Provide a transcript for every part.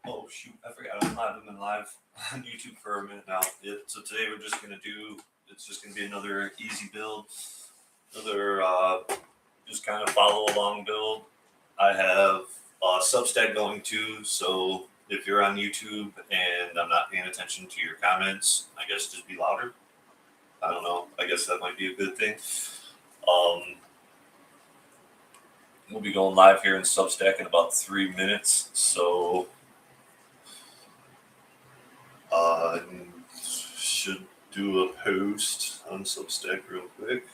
Oh shoot, I forgot I'm live. I've been live on YouTube for a minute now. So today we're just gonna do. It's just gonna be another easy build, another just kind of follow along build. I have Substack going too, so if you're on YouTube and I'm not paying attention to your comments, I guess just be louder. I don't know. I guess that might be a good thing. We'll be going live here in Substack in about 3 minutes, so should do a post on Substack real quick.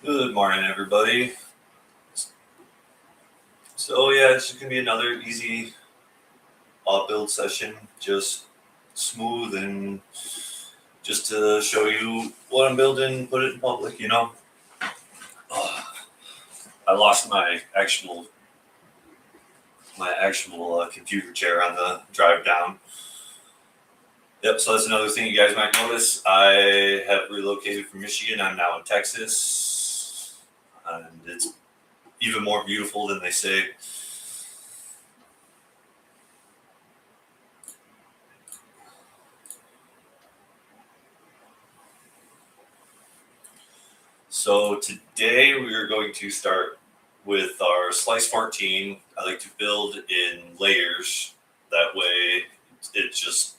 Good morning, everybody. So yeah, it's just gonna be another easy build session, just smooth and just to show you what I'm building, put it in public. I lost my actual computer chair on the drive down. Yep, so that's another thing you guys might notice. I have relocated from Michigan. I'm now in Texas, and it's even more beautiful than they say. So today we are going to start with our slice 14. I like to build in layers. That way it's just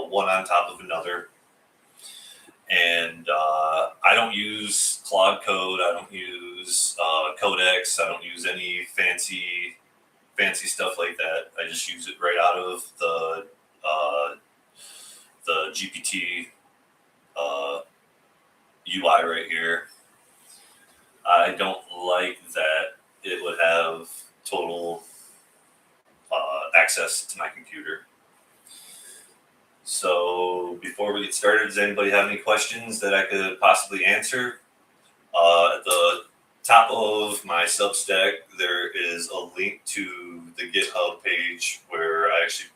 one on top of another. And I don't use Claude Code. I don't use Codex. I don't use any fancy stuff like that. I just use it right out of the GPT UI right here. I don't like that it would have total access to my computer. So before we get started, does anybody have any questions that I could possibly answer? At the top of my Substack, there is a link to the GitHub page where I actually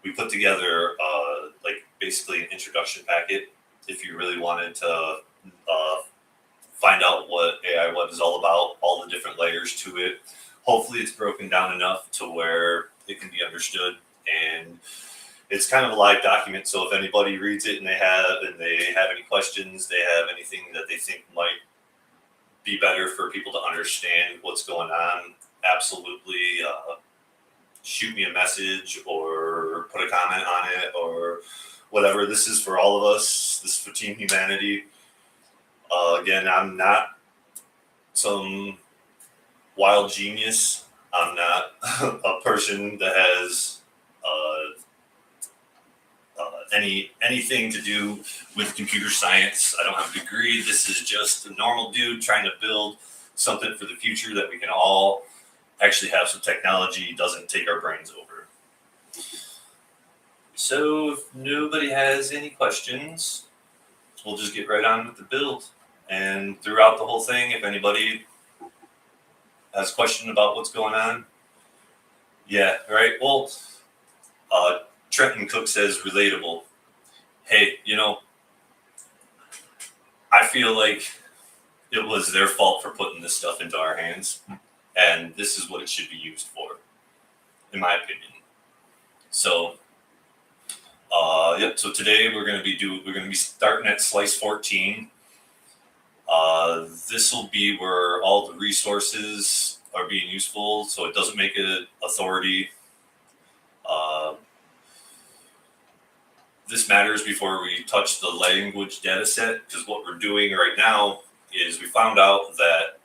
we put together like basically an introduction packet if you really wanted to find out what AI.Web is all about, all the different layers to it, hopefully it's broken down enough to where it can be understood, and it's kind of a live document. So if anybody reads it and they have any questions, they have anything that they think might be better for people to understand what's going on, absolutely shoot me a message or put a comment on it or whatever. This is for all of us. This is for Team Humanity. Again, I'm not some wild genius. I'm not a person that has anything to do with computer science. I don't have a degree. This is just a normal dude trying to build something for the future that we can all actually have some technology doesn't take our brains over. So if nobody has any questions, we'll just get right on with the build. And throughout the whole thing, if anybody has a question about what's going on, yeah, right. Well, Trenton Cook says relatable. Hey, I feel like it was their fault for putting this stuff into our hands, and this is what it should be used for, in my opinion. So, so today we're going to be starting at slice 14. This will be where all the resources are being useful, so it doesn't make it authority. This matters before we touch the language dataset, because what we're doing right now is we found out that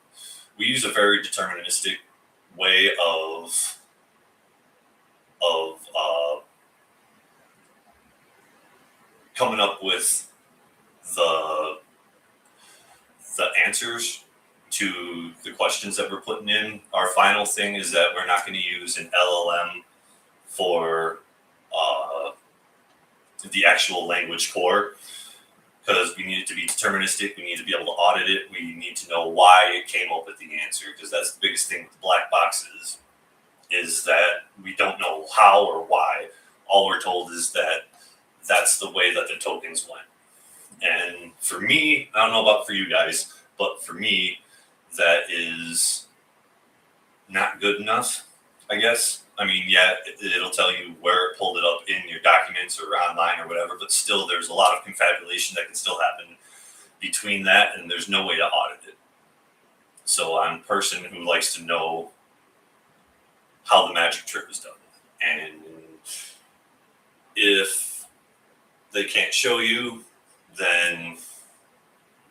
we use a very deterministic way of coming up with the answers to the questions that we're putting in. Our final thing is that we're not going to use an LLM for the actual language core, because we need it to be deterministic. We need to be able to audit it. We need to know why it came up with the answer, because that's the biggest thing with the black boxes, is that we don't know how or why. All we're told is that that's the way that the tokens went. And for me, I don't know about for you guys, but for me, that is not good enough, I guess. I mean, yeah, it'll tell you where it pulled it up in your documents or online or whatever, but still there's a lot of confabulation that can still happen between that, and there's no way to audit it. So I'm a person who likes to know how the magic trick is done. And if they can't show you, then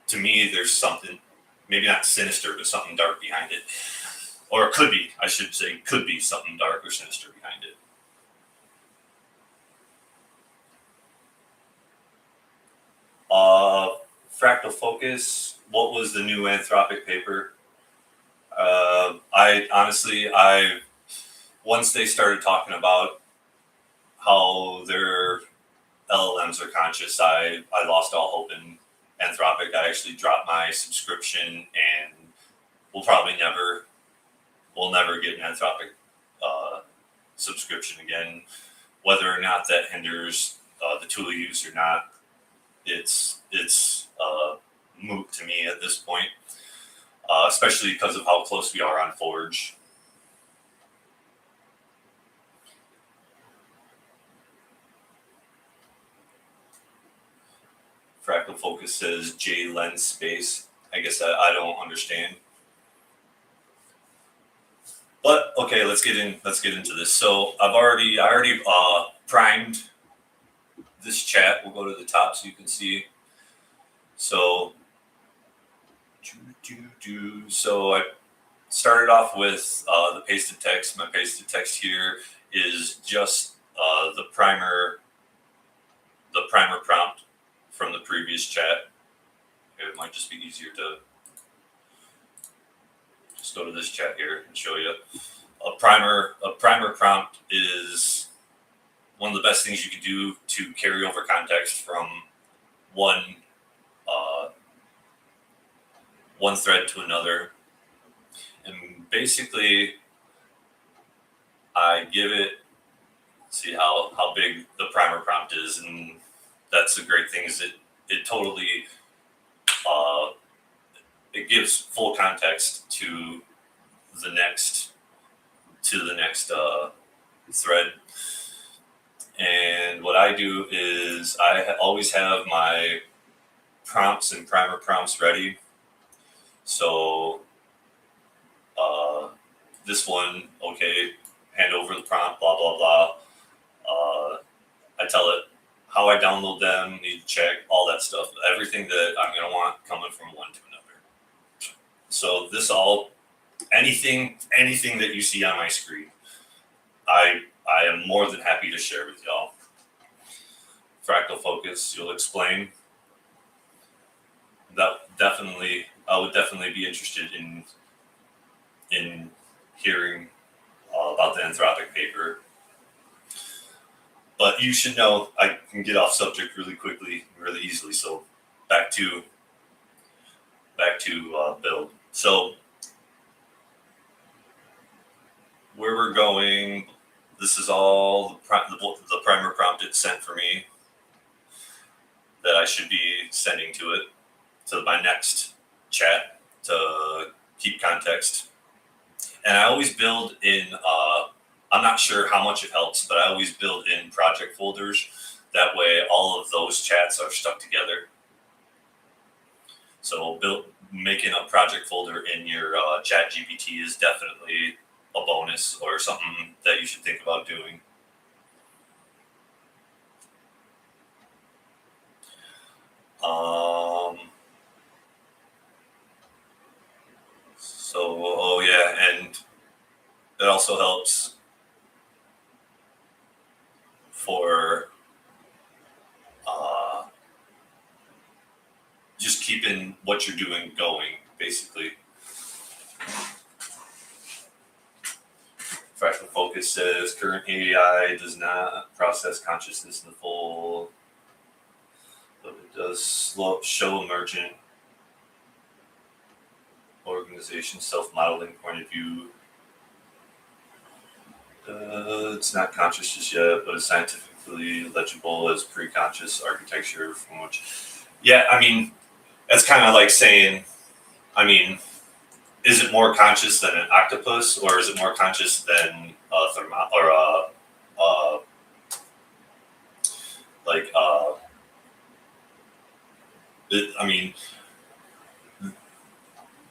to me, there's something, maybe not sinister, but something dark behind it. Or it could be, I should say, could be something dark or sinister behind it. Fractal focus. What was the new Anthropic paper? Once they started talking about how their LLMs are conscious, I lost all hope in Anthropic. I actually dropped my subscription, and we'll never get an Anthropic subscription again. Whether or not that hinders the tool use or not, it's moot to me at this point, especially because of how close we are on Forge. Fractal Focus says J lens space. I guess I don't understand. But okay, let's get into this. So I already primed this chat. We'll go to the top so you can see. So I started off with the pasted text. My pasted text here is just the primer prompt from the previous chat. It might just be easier to just go to this chat here and show you. A primer prompt is one of the best things you can do to carry over context from one thread to another. And basically, I give it, see how big the primer prompt is, and that's the great thing, is it totally it gives full context to the next to the next thread. And what I do is I always have my prompts and primer prompts ready. So this one, okay, hand over the prompt, blah, blah, blah. I tell it how I download them, need to check, all that stuff. Everything that I'm going to want coming from one to another. So this all, anything that you see on my screen, I am more than happy to share with y'all. Fractal focus, you'll explain. I would definitely be interested in hearing about the Anthropic paper. But you should know I can get off subject really quickly, really easily. So back to build. So where we're going, this is all the primer prompt it sent for me that I should be sending to it, to my next chat to keep context. And I always build in, I'm not sure how much it helps, but I always build in project folders. That way all of those chats are stuck together. So making a project folder in your chat GPT is definitely a bonus or something that you should think about doing. Oh yeah, and it also helps for just keeping what you're doing going, basically. Fractal focus says current AI does not process consciousness in the full, but it does show emergent organization self-modeling point of view. It's not conscious just yet, but it's scientifically legible as pre-conscious architecture from which, yeah, I mean, that's kind of like saying, I mean, is it more conscious than an octopus, or is it more conscious than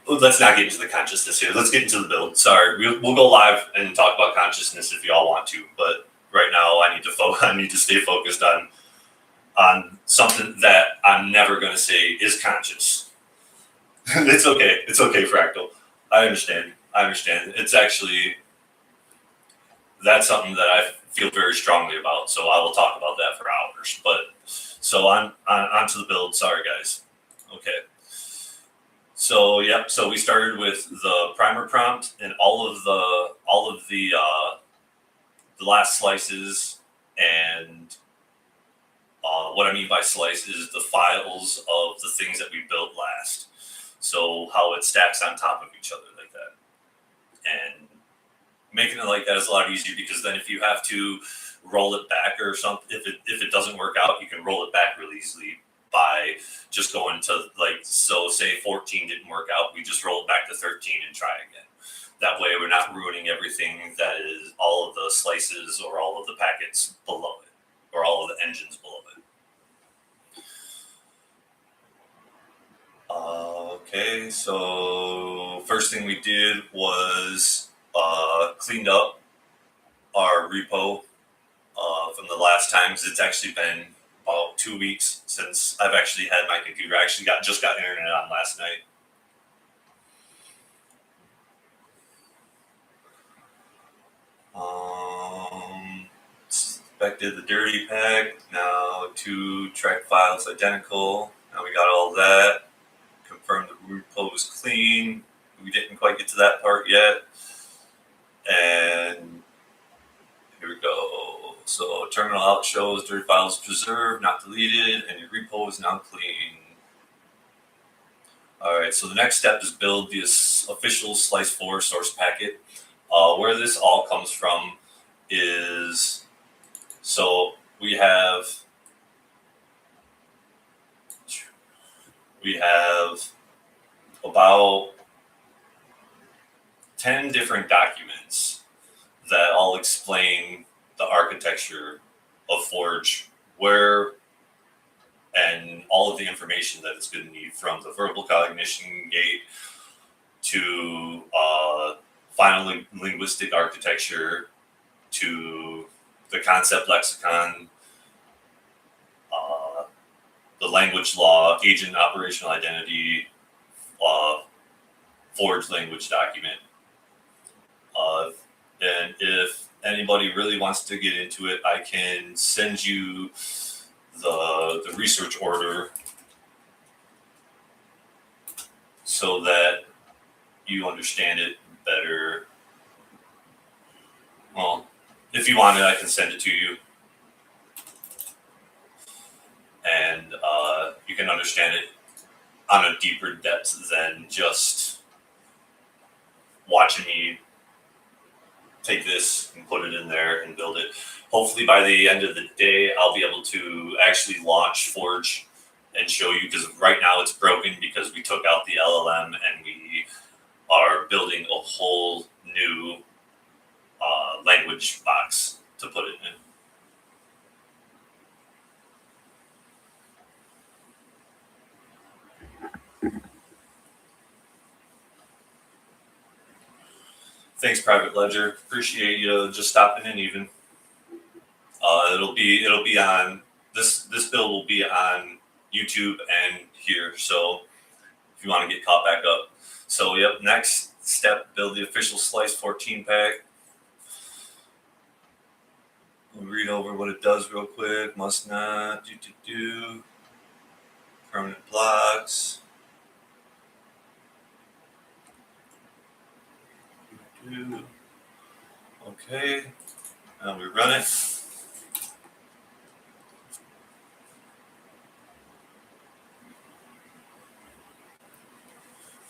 let's not get into the consciousness here. Let's get into the build. Sorry, we'll go live and talk about consciousness if you all want to, but right now I need to stay focused on something that I'm never going to say is conscious. It's okay, Fractal. I understand. It's actually, that's something that I feel very strongly about, so I will talk about that for hours. But so on to the build. Sorry, guys. Okay. So yep. So we started with the primer prompt and all of the last slices, and what I mean by slice is the files of the things that we built last. So how it stacks on top of each other like that, and making it like that is a lot easier, because then if you have to roll it back or something, if it doesn't work out, you can roll it back really easily by just going to, like, so say 14 didn't work out, we just roll it back to 13 and try again. That way we're not ruining everything that is all of the slices or all of the packets below it or all of the engines below it. Okay, so first thing we did was cleaned up our repo from the last time, because it's actually been about 2 weeks since I've actually had my computer. I actually just got internet on last night. Inspected the dirty pack. Now 2 track files identical. Now we got all that. Confirmed the repo was clean. We didn't quite get to that part yet. And here we go. So terminal out shows dirty files preserved, not deleted, and your repo is now clean. All right, so the next step is build the official Slice4 source packet. Where this all comes from is, so we have about 10 different documents that I'll explain the architecture of Forge, where and all of the information that it's going to need, from the verbal cognition gate to final linguistic architecture to the concept lexicon, the language law, agent operational identity, Forge language document. And if anybody really wants to get into it, I can send you the research order so that you understand it better. Well, if you want it, I can send it to you. And you can understand it on a deeper depth than just watching me take this and put it in there and build it. Hopefully by the end of the day, I'll be able to actually launch Forge and show you, because right now it's broken because we took out the LLM and we are building a whole new language box to put it in. Thanks, Private Ledger. Appreciate you just stopping in. Even it'll be on this build will be on YouTube and here. So if you want to get caught back up. So yep, next step: build the official Slice 14 pack. We'll read over what it does real quick. Must not do permanent blocks. Okay, and we run it.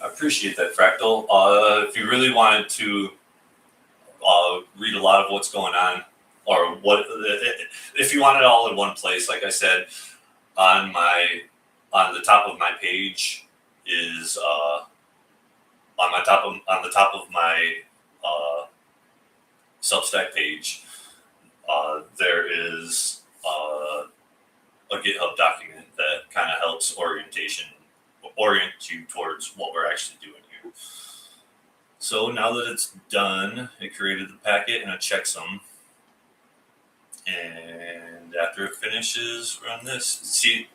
I appreciate that, Fractal. If you really wanted to read a lot of what's going on, or what, if you want it all in one place, like I said, on the top of my page is on the top of my Substack page, there is a GitHub document that kind of helps orient you towards what we're actually doing here. So now that it's done, it created the packet and a checksum. And after it finishes, run this. See,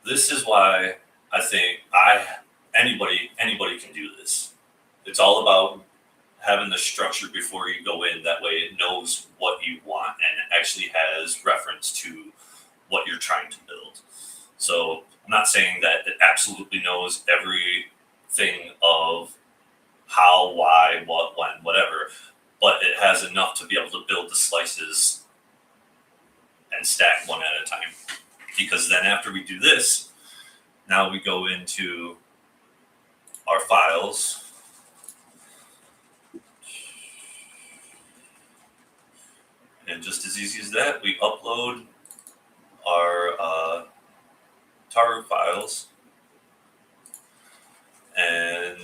this is why I think anybody can do this. It's all about having the structure before you go in. That way it knows what you want and it actually has reference to what you're trying to build. So I'm not saying that it absolutely knows everything of how, why, what, when, whatever, but it has enough to be able to build the slices and stack one at a time. Because then after we do this, now we go into our files. And just as easy as that, we upload our tar files. And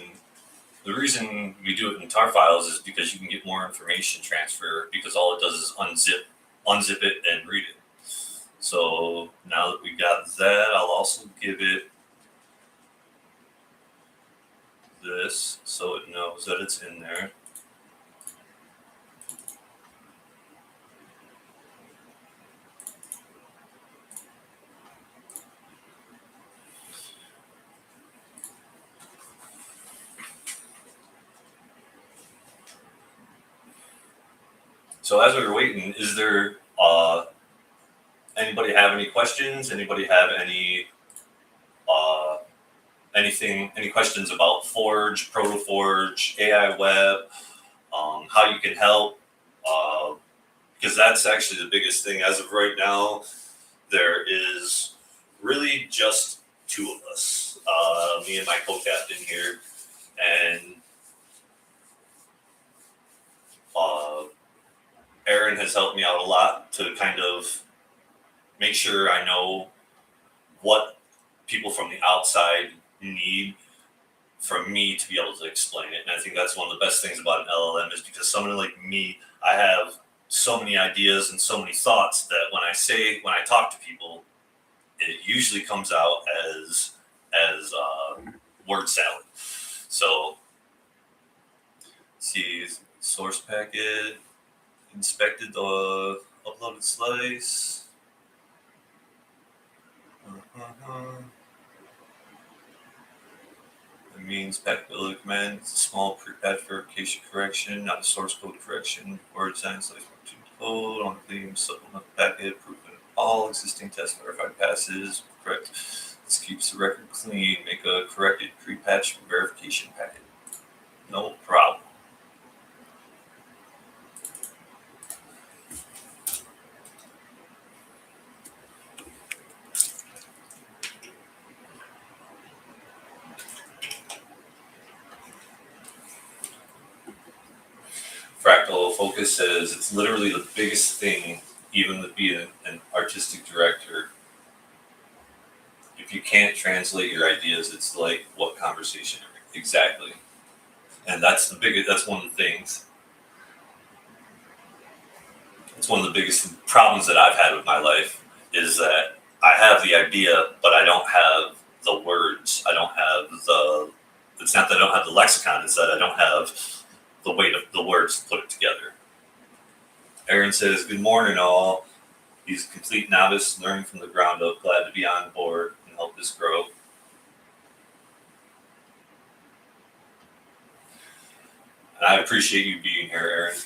the reason we do it in tar files is because you can get more information transfer, because all it does is unzip it and read it. So now that we got that, I'll also give it this so it knows that it's in there. So as we were waiting, is there anybody have any questions? Anybody have any any questions about Forge, ProtoForge, AI.Web, how you can help? Because that's actually the biggest thing. As of right now, there is really just two of us, me and my co-captain here, and Aaron has helped me out a lot to kind of make sure I know what people from the outside need for me to be able to explain it. And I think that's one of the best things about an LLM is because someone like me, I have so many ideas and so many thoughts that when I talk to people, it usually comes out as word salad. So see, source packet, inspected the uploaded slice. It means packet ability command, it's a small pre-patch verification correction, not a source code correction. Word sign slice code on claim supplement packet, proven all existing test verified passes. Correct. This keeps the record clean. Make a corrected pre-patch verification packet. No problem. Fractal Focus says it's literally the biggest thing, even to be an artistic director. If you can't translate your ideas, it's like what conversation? Exactly. And that's one of the things. It's one of the biggest problems that I've had with my life is that I have the idea, but I don't have the words. I don't have it's not that I don't have the lexicon, it's that I don't have the weight of the words to put it together. Aaron says, good morning all. He's a complete novice, learning from the ground up, glad to be on board and help this grow. And I appreciate you being here, Aaron.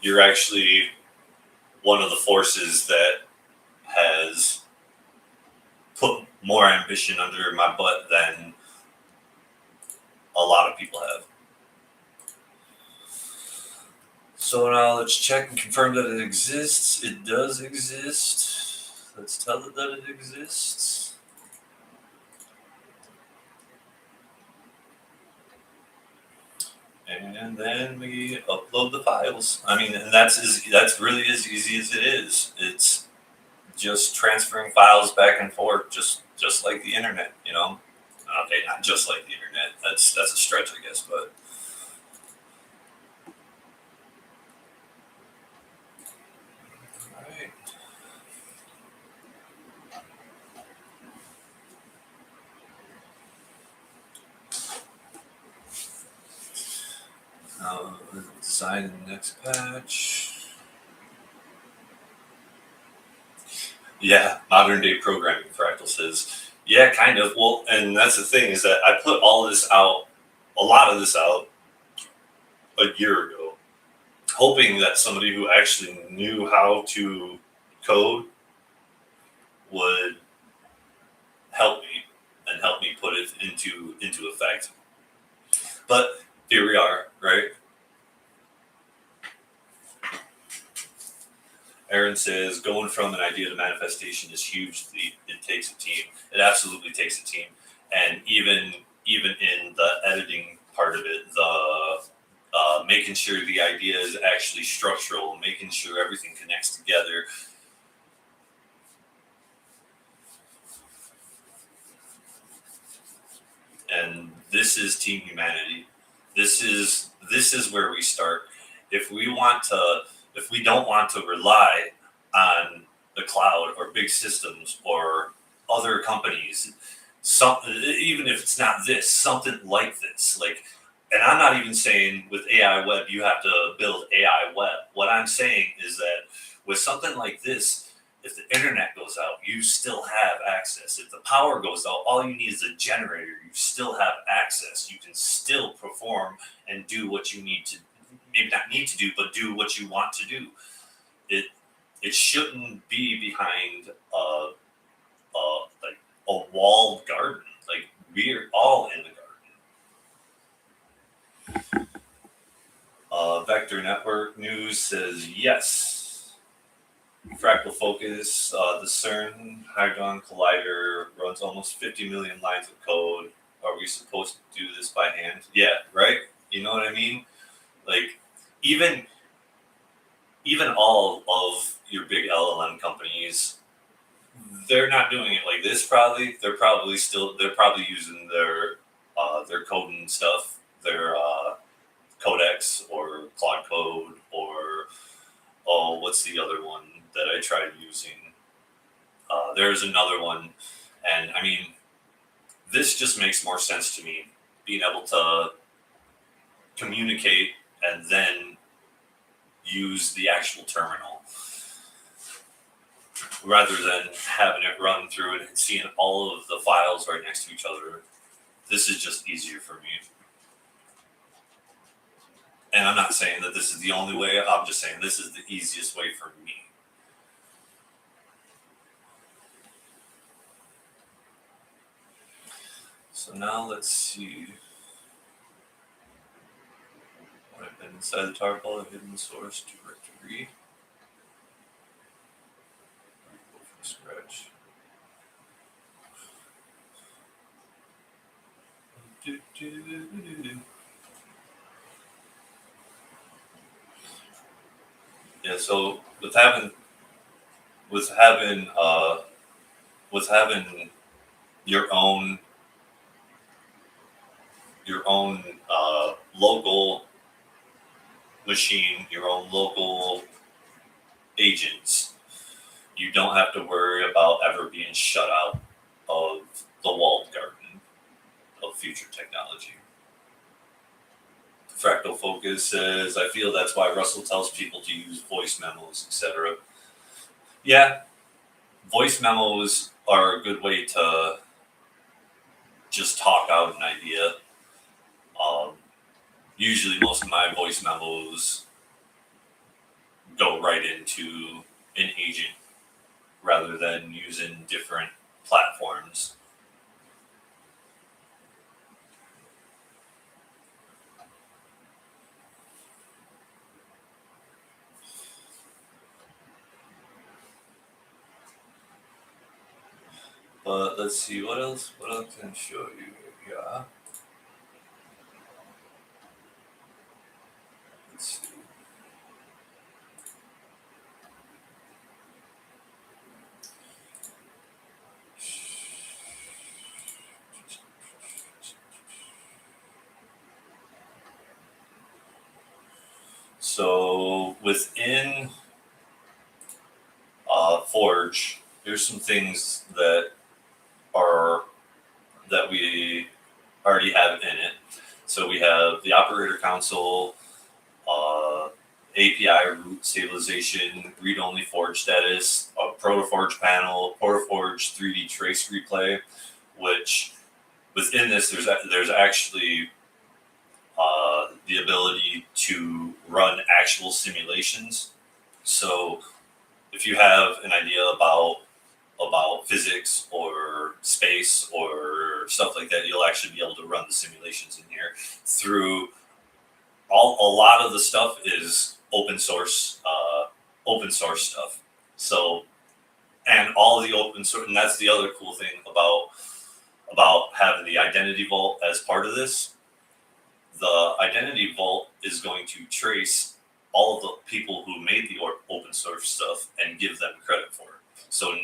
You're actually one of the forces that has put more ambition under my butt than a lot of people have. So now let's check and confirm that it exists. It does exist. Let's tell it that it exists. And then we upload the files. I mean, and that's really as easy as it is. It's just transferring files back and forth, just like the internet, you know. Okay, not just like the internet. That's a stretch, I guess, but. Design the next patch. Yeah, modern day programming, Fractal says. Yeah, kind of. Well, and that's the thing is that I put a lot of this out a year ago, hoping that somebody who actually knew how to code would help me put it into effect. But here we are, right? Aaron says, going from an idea to manifestation is huge. It takes a team. It absolutely takes a team. And even in the editing part of it, the making sure the idea is actually structural, making sure everything connects together. And this is team humanity. This is where we start. If we don't want to rely on the cloud or big systems or other companies, even if it's not this, something like this, and I'm not even saying with AI.Web you have to build AI.Web. What I'm saying is that with something like this, if the internet goes out, you still have access. If the power goes out, all you need is a generator. You still have access. You can still perform and do what you need to, maybe not need to do, but do what you want to do. It shouldn't be behind a walled garden. Like, we're all in the garden. Vector Network News says yes. Fractal Focus, the CERN Hadron Collider runs almost 50 million lines of code. Are we supposed to do this by hand? Yeah, right? You know what I mean? Like, even all of your big LLM companies, they're not doing it like this. Probably they're probably using their their code and stuff, their Codex or Claude Code or what's the other one that I tried using? There's another one, and I mean, this just makes more sense to me, being able to communicate and then use the actual terminal rather than having it run through it and seeing all of the files right next to each other. This is just easier for me. And I'm not saying that this is the only way, I'm just saying this is the easiest way for me. So now let's see. What I've been inside the tarball, I've hidden the source directory. Go from scratch. Yeah, so with having your own local machine, your own local agents, you don't have to worry about ever being shut out of the walled garden of future technology. Fractal Focus says, I feel that's why Russell tells people to use voice memos, etc. Yeah, voice memos are a good way to just talk out an idea. Usually most of my voice memos go right into an agent rather than using different platforms. But let's see, what else can I show you here? Yeah. Let's see. So within Forge, there's some things that we already have in it. So we have the operator console, API root stabilization, read-only Forge status, a ProtoForge panel, ProtoForge 3D trace replay, which within this there's actually the ability to run actual simulations. So if you have an idea about physics or space or stuff like that, you'll actually be able to run the simulations in here through a lot of the stuff is open source stuff. So, and all of the open source, and that's the other cool thing about having the identity vault as part of this. The identity vault is going to trace all of the people who made the open source stuff and give them credit for it. So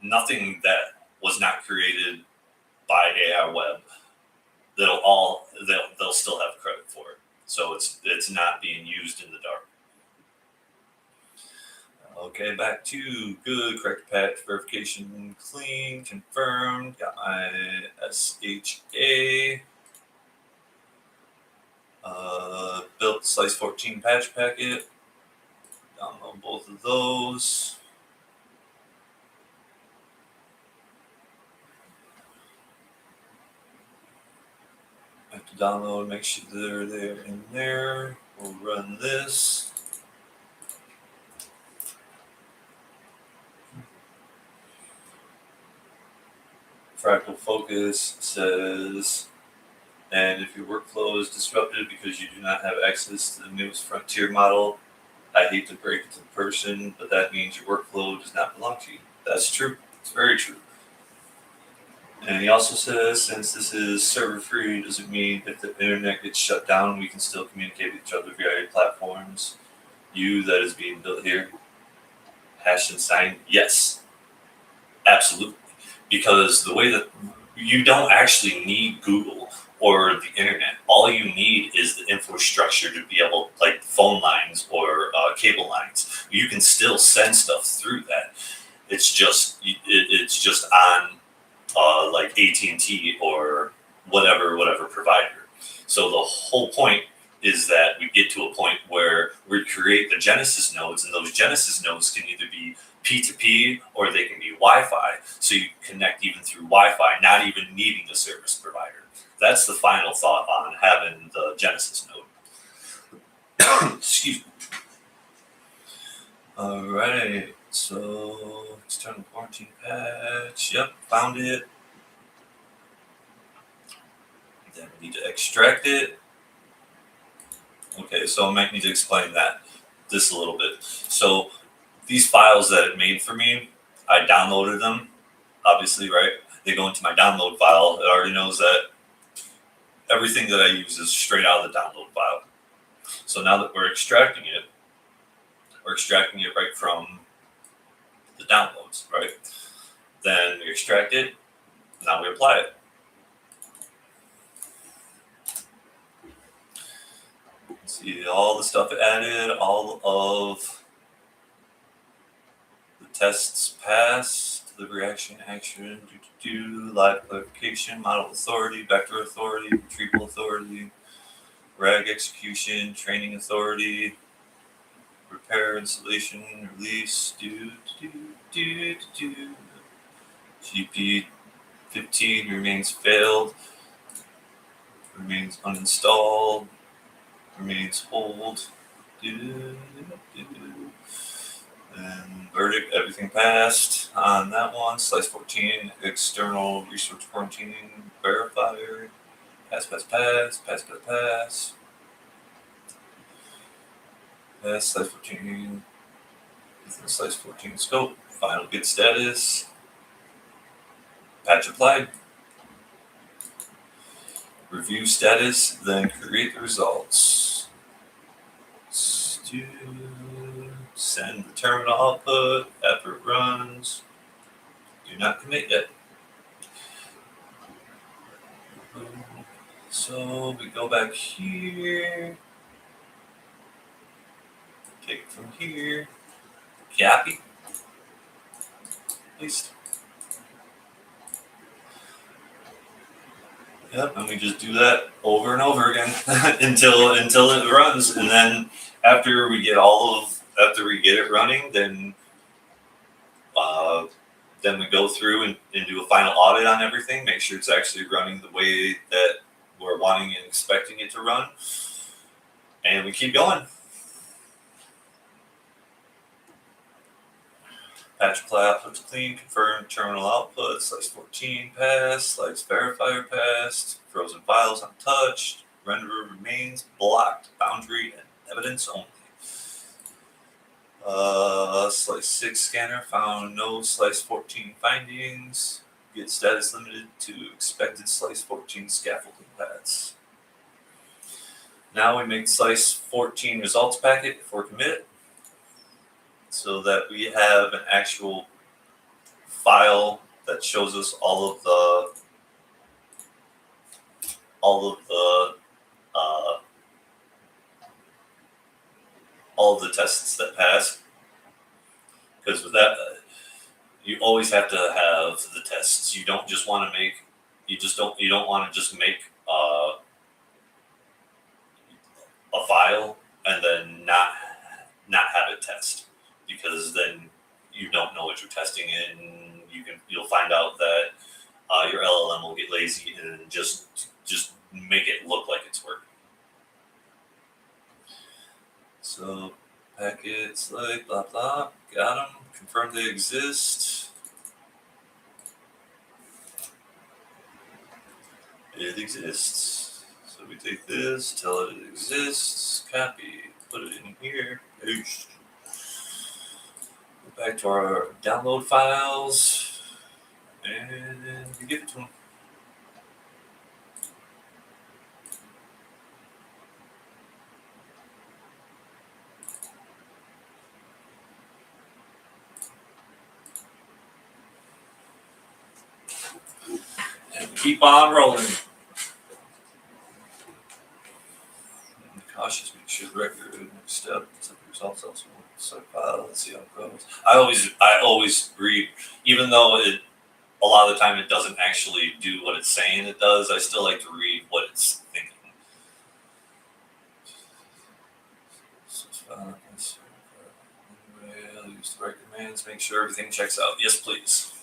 nothing that was not created by AI.Web, they'll still have credit for it. So it's not being used in the dark. Okay, back to good, correct patch, verification, clean, confirmed, got my SHA. Built Slice 14 patch packet. Download both of those. I have to download, make sure they're in there. We'll run this. Fractal Focus says, and if your workflow is disrupted because you do not have access to the newest frontier model, I hate to break it to the person, but that means your workflow does not belong to you. That's true. It's very true. And he also says, since this is server free, does it mean if the internet gets shut down, we can still communicate with each other via platforms? That is being built here. Hash and sign, yes, absolutely. Because the way that you don't actually need Google or the internet. All you need is the infrastructure to be able, like phone lines or cable lines. You can still send stuff through that. It's just on like AT&T or whatever provider. So the whole point is that we get to a point where we create the Genesis nodes, and those Genesis nodes can either be P2P or they can be Wi-Fi. So you connect even through Wi-Fi, not even needing a service provider. That's the final thought on having the Genesis node. Excuse me. All right, so external quarantine patch. Yep, found it. Then we need to extract it. Okay, so I might need to explain this a little bit. So these files that it made for me, I downloaded them, obviously, right? They go into my download file. It already knows that everything that I use is straight out of the download file. So now that we're extracting it right from the downloads, right? Then we extract it, now we apply it. See all the stuff it added, all of the tests passed, delivery action, live clarification, model authority, vector authority, retrieval authority, RAG execution, training authority, repair, installation, release, GP 15 remains failed, remains uninstalled, remains hold, and verdict, everything passed on that one. Slice 14, external resource quarantining verifier, pass. Pass, slice 14, within slice 14 scope, final get status, patch applied, review status, then create the results. Send the terminal output after it runs. Do not commit yet. So we go back here, take it from here, copy, paste. Yep, and we just do that over and over again until it runs, and then after we get it running, then we go through and do a final audit on everything, make sure it's actually running the way that we're wanting and expecting it to run, and we keep going. Patch apply output's clean, confirm terminal output, slice 14 passed, slice verifier passed, frozen files untouched, renderer remains blocked, boundary and evidence only. Slice 6 scanner found no slice 14 findings, get status limited to expected slice 14 scaffolding paths. Now we make slice 14 results packet for commit, so that we have an actual file that shows us all of the tests that pass. Because with that, you always have to have the tests. You don't just want to make. You don't want to just make a file and then not have it test, because then you don't know what you're testing in. You'll find out that your LLM will get lazy and just make it look like it's working. So packets like blah blah, got them, confirm they exist. It exists. So we take this, tell it it exists, copy, put it in here, paste. Go back to our download files, and we give it to them. And keep on rolling. always read, even though a lot of the time it doesn't actually do what it's saying it does. I still like to read what it's thinking. Use the right commands, make sure everything checks out. Yes, please.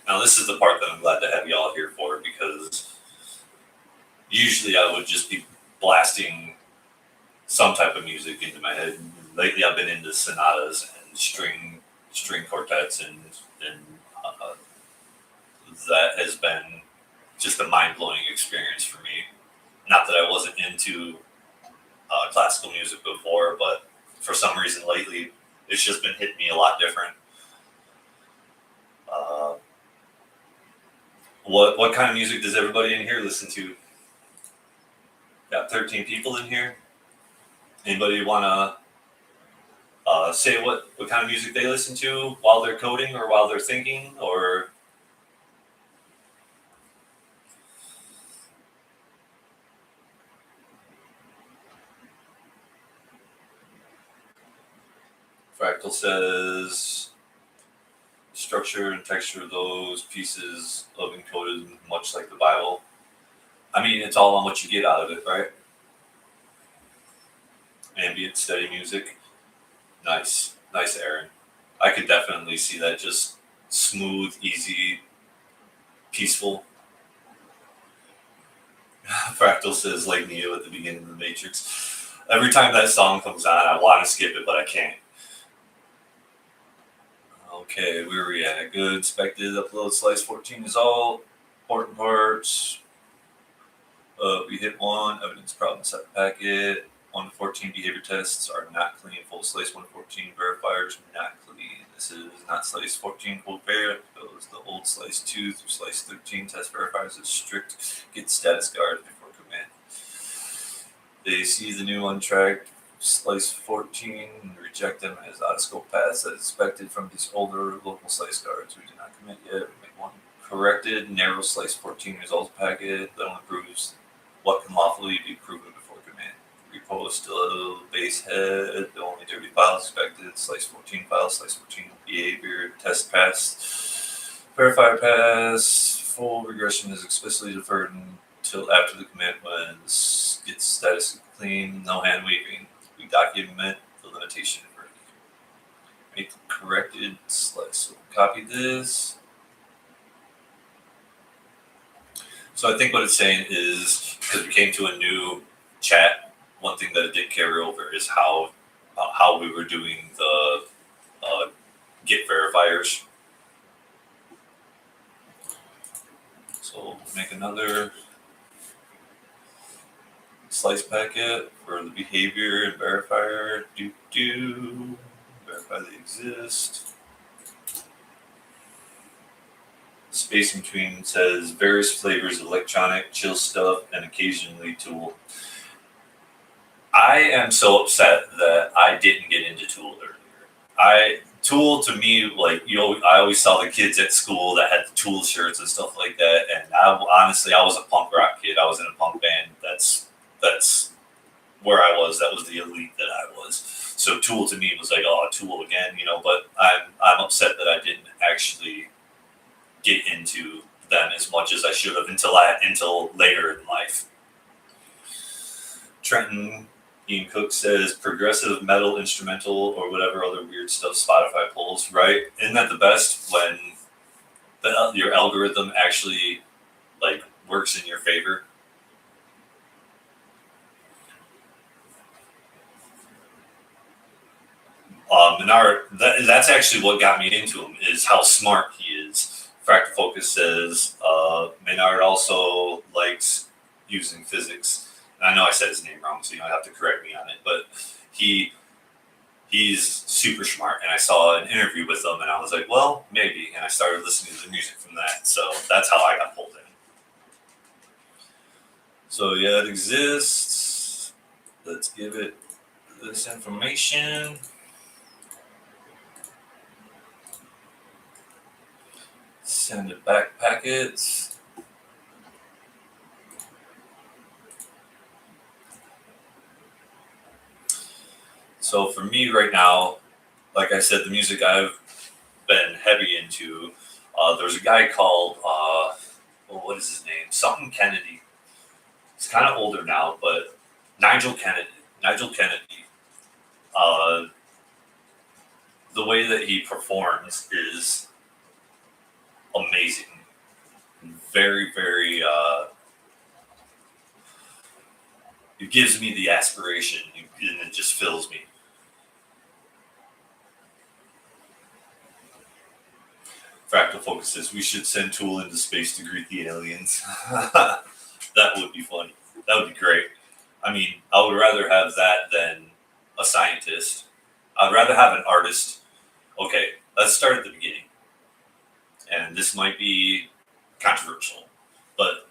Now, this is the part that I'm glad to have y'all here for, because usually I would just be blasting some type of music into my head. Lately, I've been into sonatas and string quartets, and that has been just a mind-blowing experience for me. Not that I wasn't into classical music before, but for some reason lately, it's just been hitting me a lot different. What kind of music does everybody in here listen to? Got 13 people in here. Anybody want to say what kind of music they listen to while they're coding or while they're thinking? Or Fractal says structure and texture of those pieces of encoded, much like the Bible. I mean, it's all on what you get out of it, right? Ambient, steady music. Nice, Aaron. I could definitely see that, just smooth, easy, peaceful. Fractal says, like Neo at the beginning of The Matrix. Every time that song comes on, I want to skip it, but I can't. Okay, where are we at? Good. Inspected. Upload slice 14 is all. Important parts. We hit 1. Evidence problem set packet. 1 to 14 behavior tests are not clean. Full slice 114 verifiers not clean. This is not slice 14 quote ver. Goes the old slice 2 through slice 13. Test verifiers is strict. Get status guard before command. They see the new untracked slice 14 and reject them as out of scope paths as expected from these older local slice guards. We did not commit yet. We make one corrected narrow slice 14 results packet that only proves what can lawfully be proven before command. Repo is still base head, the only dirty files expected, slice 14 file, slice 14 behavior, test pass, verifier pass, full regression is explicitly deferred until after the commit when gets status clean, no hand waving. We document the limitation for make corrected slice. So copy this. So I think what it's saying is, because we came to a new chat, one thing that it did carry over is how we were doing the get verifiers. So make another slice packet for the behavior and verifier. Verify they exist. Space in between says various flavors of electronic, chill stuff, and occasionally Tool. I am so upset that I didn't get into Tool earlier. Tool to me, like I always saw the kids at school that had the Tool shirts and stuff like that, and honestly, I was a punk rock kid. I was in a punk band. That's where I was. That was the elite that I was. So Tool to me was like, oh, Tool again, But I'm upset that I didn't actually get into them as much as I should have until later in life. Trenton Ian Cook says progressive metal instrumental or whatever other weird stuff Spotify pulls, right? Isn't that the best when your algorithm actually works in your favor? Menard, that's actually what got me into him, is how smart he is. Fractal Focus says Menard also likes using physics. And I know I said his name wrong, so you don't have to correct me on it, but he's super smart. And I saw an interview with him, and I was like, well, maybe. And I started listening to the music from that. So that's how I got pulled in. So yeah, it exists. Let's give it this information. extended back packets. So for me right now, like I said, the music I've been heavy into, there's a guy called, what is his name? Something Kennedy. He's kind of older now, but Nigel Kennedy. Uh, the way that he performs is amazing. Very, very, it gives me the aspiration, and it just fills me. Fractal focuses. We should send Tool into space to greet the aliens. That would be funny. That would be great. I mean, I would rather have that than a scientist. I'd rather have an artist. Okay, let's start at the beginning. And this might be controversial, but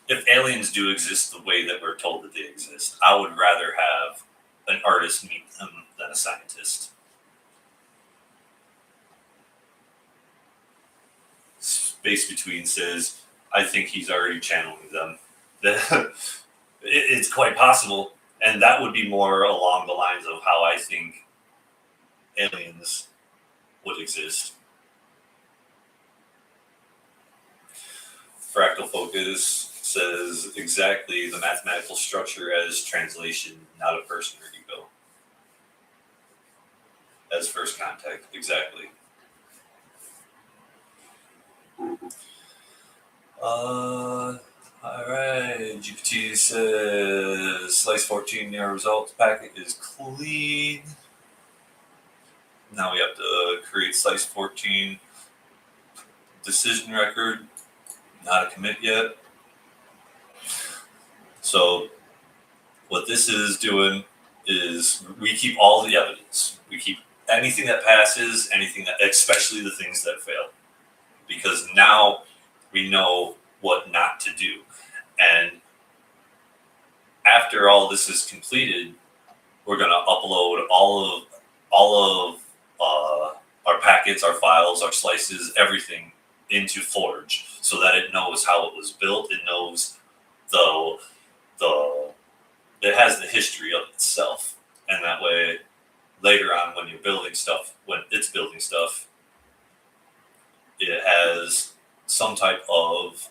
if aliens do exist the way that we're told that they exist, I would rather have an artist meet them than a scientist. Space Between says, I think he's already channeling them. It's quite possible, and that would be more along the lines of how I think aliens would exist. Fractal Focus says exactly the mathematical structure as translation, not a person or ego. As first contact, exactly. Alright, GPT says slice 14 narrow results packet is clean. Now we have to create slice 14 decision record, not a commit yet. So what this is doing is we keep all the evidence. We keep anything that passes, anything that, especially the things that fail, because now we know what not to do. And after all this is completed, we're going to upload all of our packets, our files, our slices, everything into Forge, so that it knows how it was built. It knows it has the history of itself, and that way, later on, when it's building stuff, it has some type of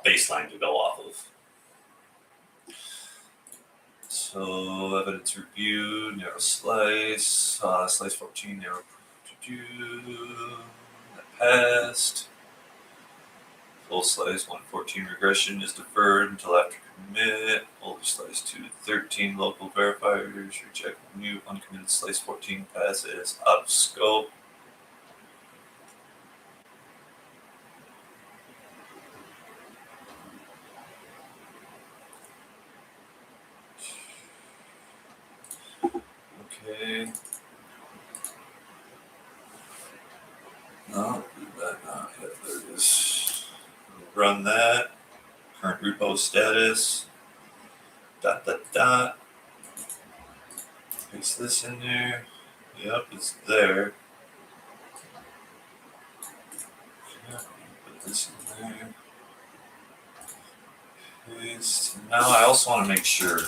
baseline to go off of. So evidence review, narrow slice, slice 14, narrow to do, that passed. Full slice 114 regression is deferred until after commit. Older slice 2 to 13 local verifiers reject new uncommitted slice 14 passes out of scope. Okay. No, that not yet. There it is. Run that. Current repo status. ... Paste this in there. Yep, it's there. Yep, put this in there. Paste. Now I also want to make sure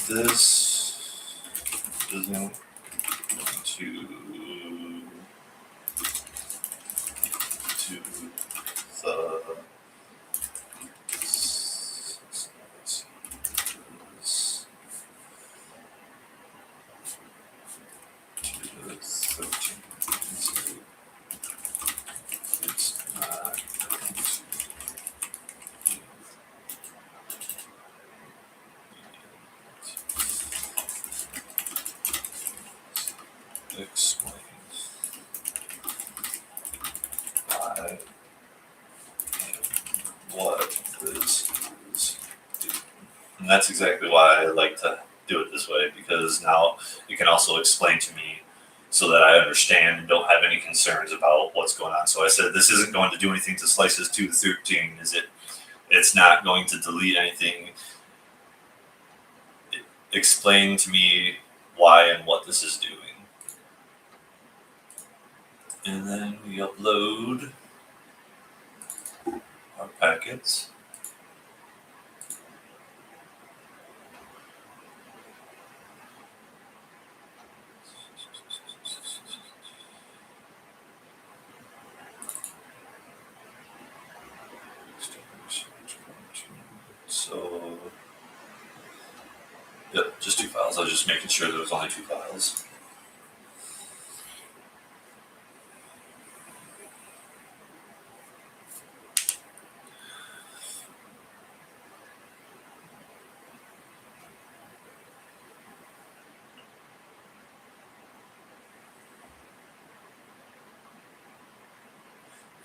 this doesn't go to the explains why and what this is doing. And that's exactly why I like to do it this way, because now you can also explain to me so that I understand and don't have any concerns about what's going on. So I said, this isn't going to do anything to slices 2 to 13, is it? It's not going to delete anything. Explain to me why and what this is doing. And then we upload our packets. So, yep, just 2 files. I was just making sure there was only 2 files.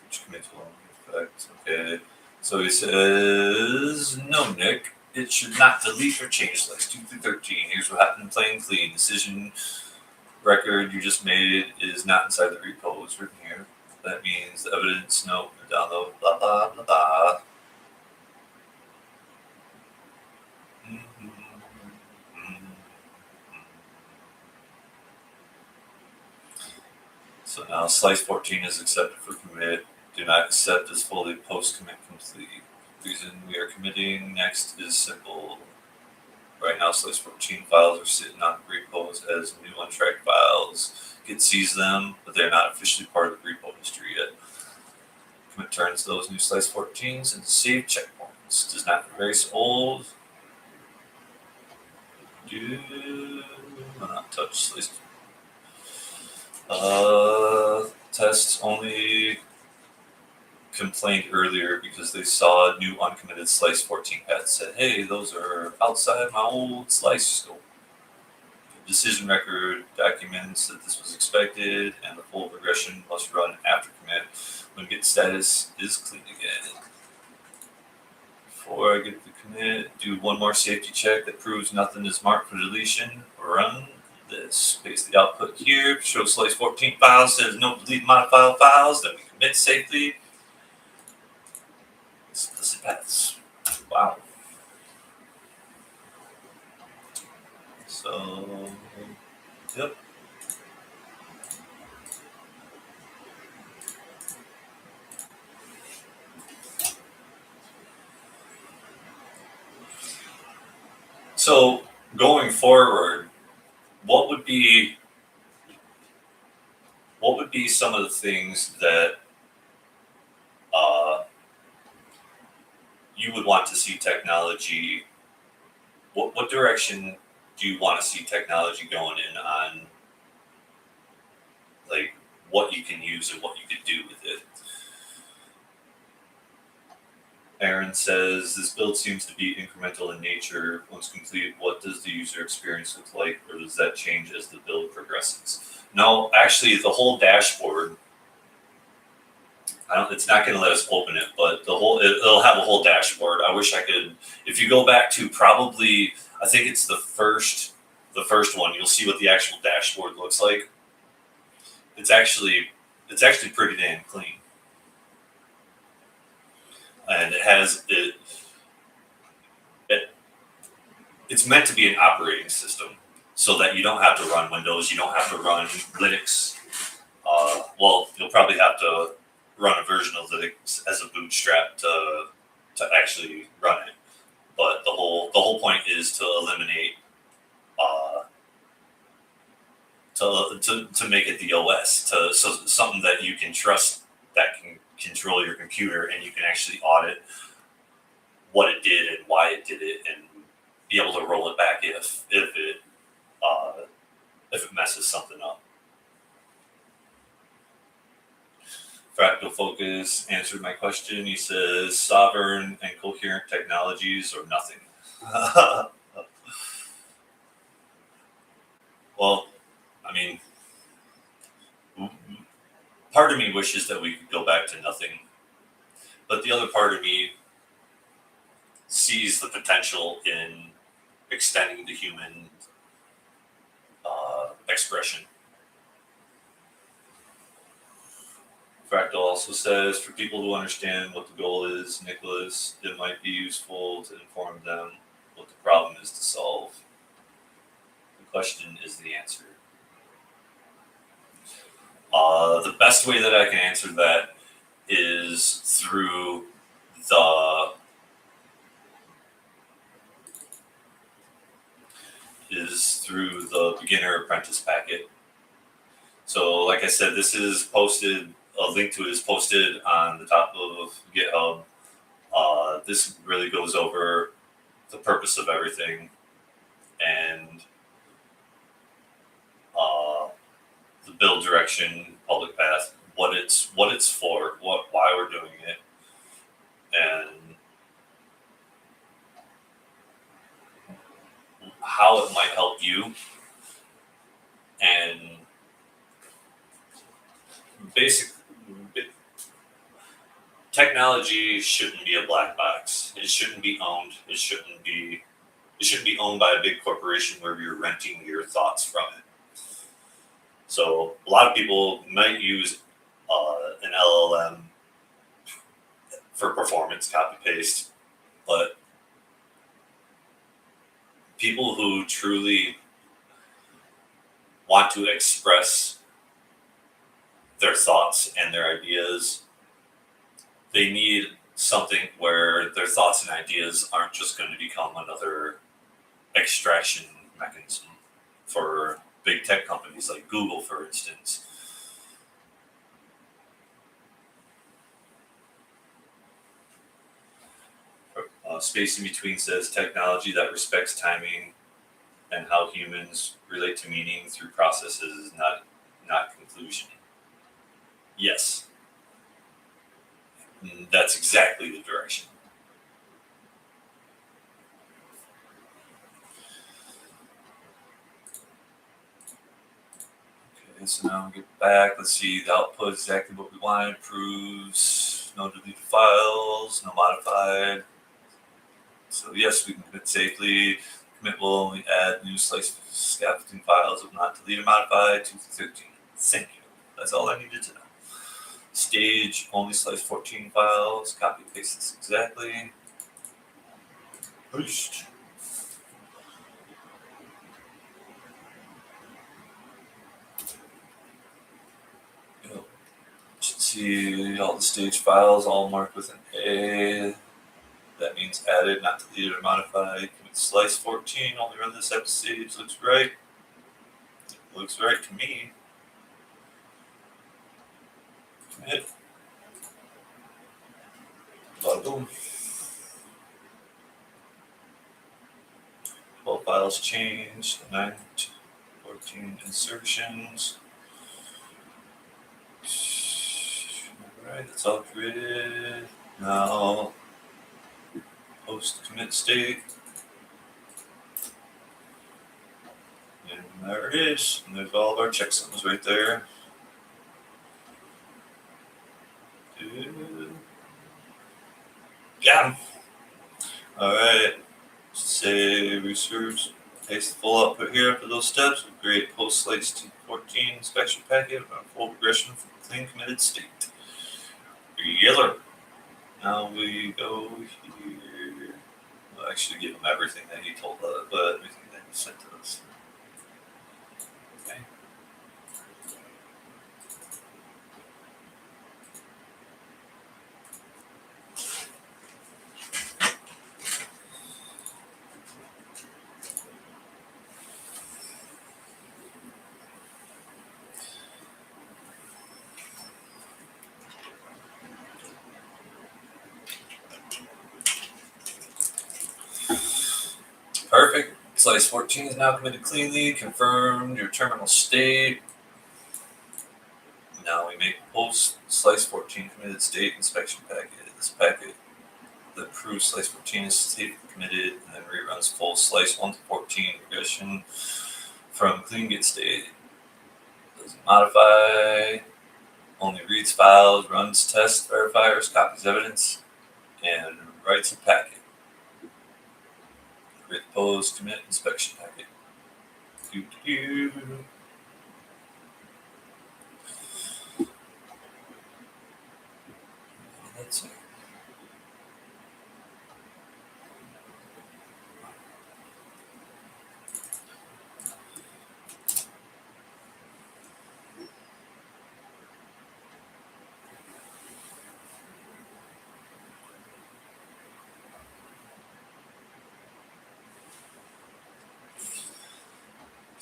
Which commits will effect. Okay. So he says, no, Nick, it should not delete or change slice 2 through 13. Here's what happened in plain clean. Decision record you just made is not inside the repo. It's written here. That means the evidence note, download, blah, blah, blah, blah. So now slice 14 is accepted for commit. Do not accept as fully post-commit complete. Reason we are committing next is simple. Right now, slice 14 files are sitting on repos as new untracked files. Git sees them, but they're not officially part of the repo history yet. Commit turns those new slice 14s into saved checkpoints. Does not erase old. Do not touch slice. Tests only complained earlier because they saw a new uncommitted slice 14 path said, hey, those are outside my old slice scope. The decision record documents that this was expected and the full progression must run after commit when git status is clean again. Before I get the commit, do one more safety check that proves nothing is marked for deletion. Run this. Paste the output here. Show slice 14 files. Says no delete modified files. Then we commit safely. Explicit paths. Wow. So, yep. So going forward, what would be some of the things that you would want to see technology? What direction do you want to see technology going in on, like what you can use and what you could do with it? Aaron says, this build seems to be incremental in nature. Once complete, what does the user experience look like, or does that change as the build progresses? No, actually, the whole dashboard, it's not going to let us open it, but it'll have a whole dashboard. I wish I could, if you go back to probably, I think it's the first one, you'll see what the actual dashboard looks like. It's actually pretty damn clean. And it's meant to be an operating system so that you don't have to run Windows, you don't have to run Linux. Well, you'll probably have to run a version of Linux as a bootstrap to actually run it. But the whole point is to eliminate to make it the OS, so something that you can trust, that can control your computer, and you can actually audit what it did and why it did it, and be able to roll it back if it messes something up. Fractal Focus answered my question. He says sovereign and coherent technologies or nothing. Well, I mean, part of me wishes that we could go back to nothing, but the other part of me sees the potential in extending the human expression. Fractal also says, for people who understand what the goal is, Nicholas, it might be useful to inform them what the problem is to solve. The question is the answer. The best way that I can answer that is through the beginner apprentice packet. So like I said, this is posted, a link to it is posted on the top of GitHub. This really goes over the purpose of everything and the build direction, public path, what it's for, why we're doing it, and how it might help you. And technology shouldn't be a black box. It shouldn't be owned. It shouldn't be owned by a big corporation where you're renting your thoughts from it. So a lot of people might use an LLM for performance, copy paste, but people who truly want to express their thoughts and their ideas, they need something where their thoughts and ideas aren't just going to become another extraction mechanism for big tech companies like Google, for instance. Space in between says technology that respects timing and how humans relate to meaning through processes, not conclusion. Yes, that's exactly the direction. Okay, so now we get back. Let's see, the output is exactly what we wanted. Proves no deleted files, no modified. So yes, we can commit safely. Commit will only add new slice scaffolding files if not deleted or modified. 213. Thank you. That's all I needed to know. Stage only slice 14 files. Copy paste this exactly. Paste. Should see all the stage files all marked with an A. That means added, not deleted or modified. Commit slice 14. Only run this at stage. Looks right. Looks right to me. Commit. Boom. 12 files changed. 9 to 14 insertions. Alright, that's all created. Now post commit state. And there it is. And there's all of our checksums right there. Got him. Alright. Save research. Paste the full output here for those steps. We create post slice T14 inspection packet on full regression from clean committed state. Yellow. Now we go here. We'll actually give him everything that he told us, but everything that he sent to us. Okay. Perfect. Slice 14 is now committed cleanly. Confirmed your terminal state. Now we make post slice 14 committed state inspection packet. This packet that proves slice 14 is state committed and then reruns full slice 1 to 14 regression from clean get state. Doesn't modify. Only reads files, runs tests, verifiers, copies evidence, and writes a packet. Create post commit inspection packet. That's it.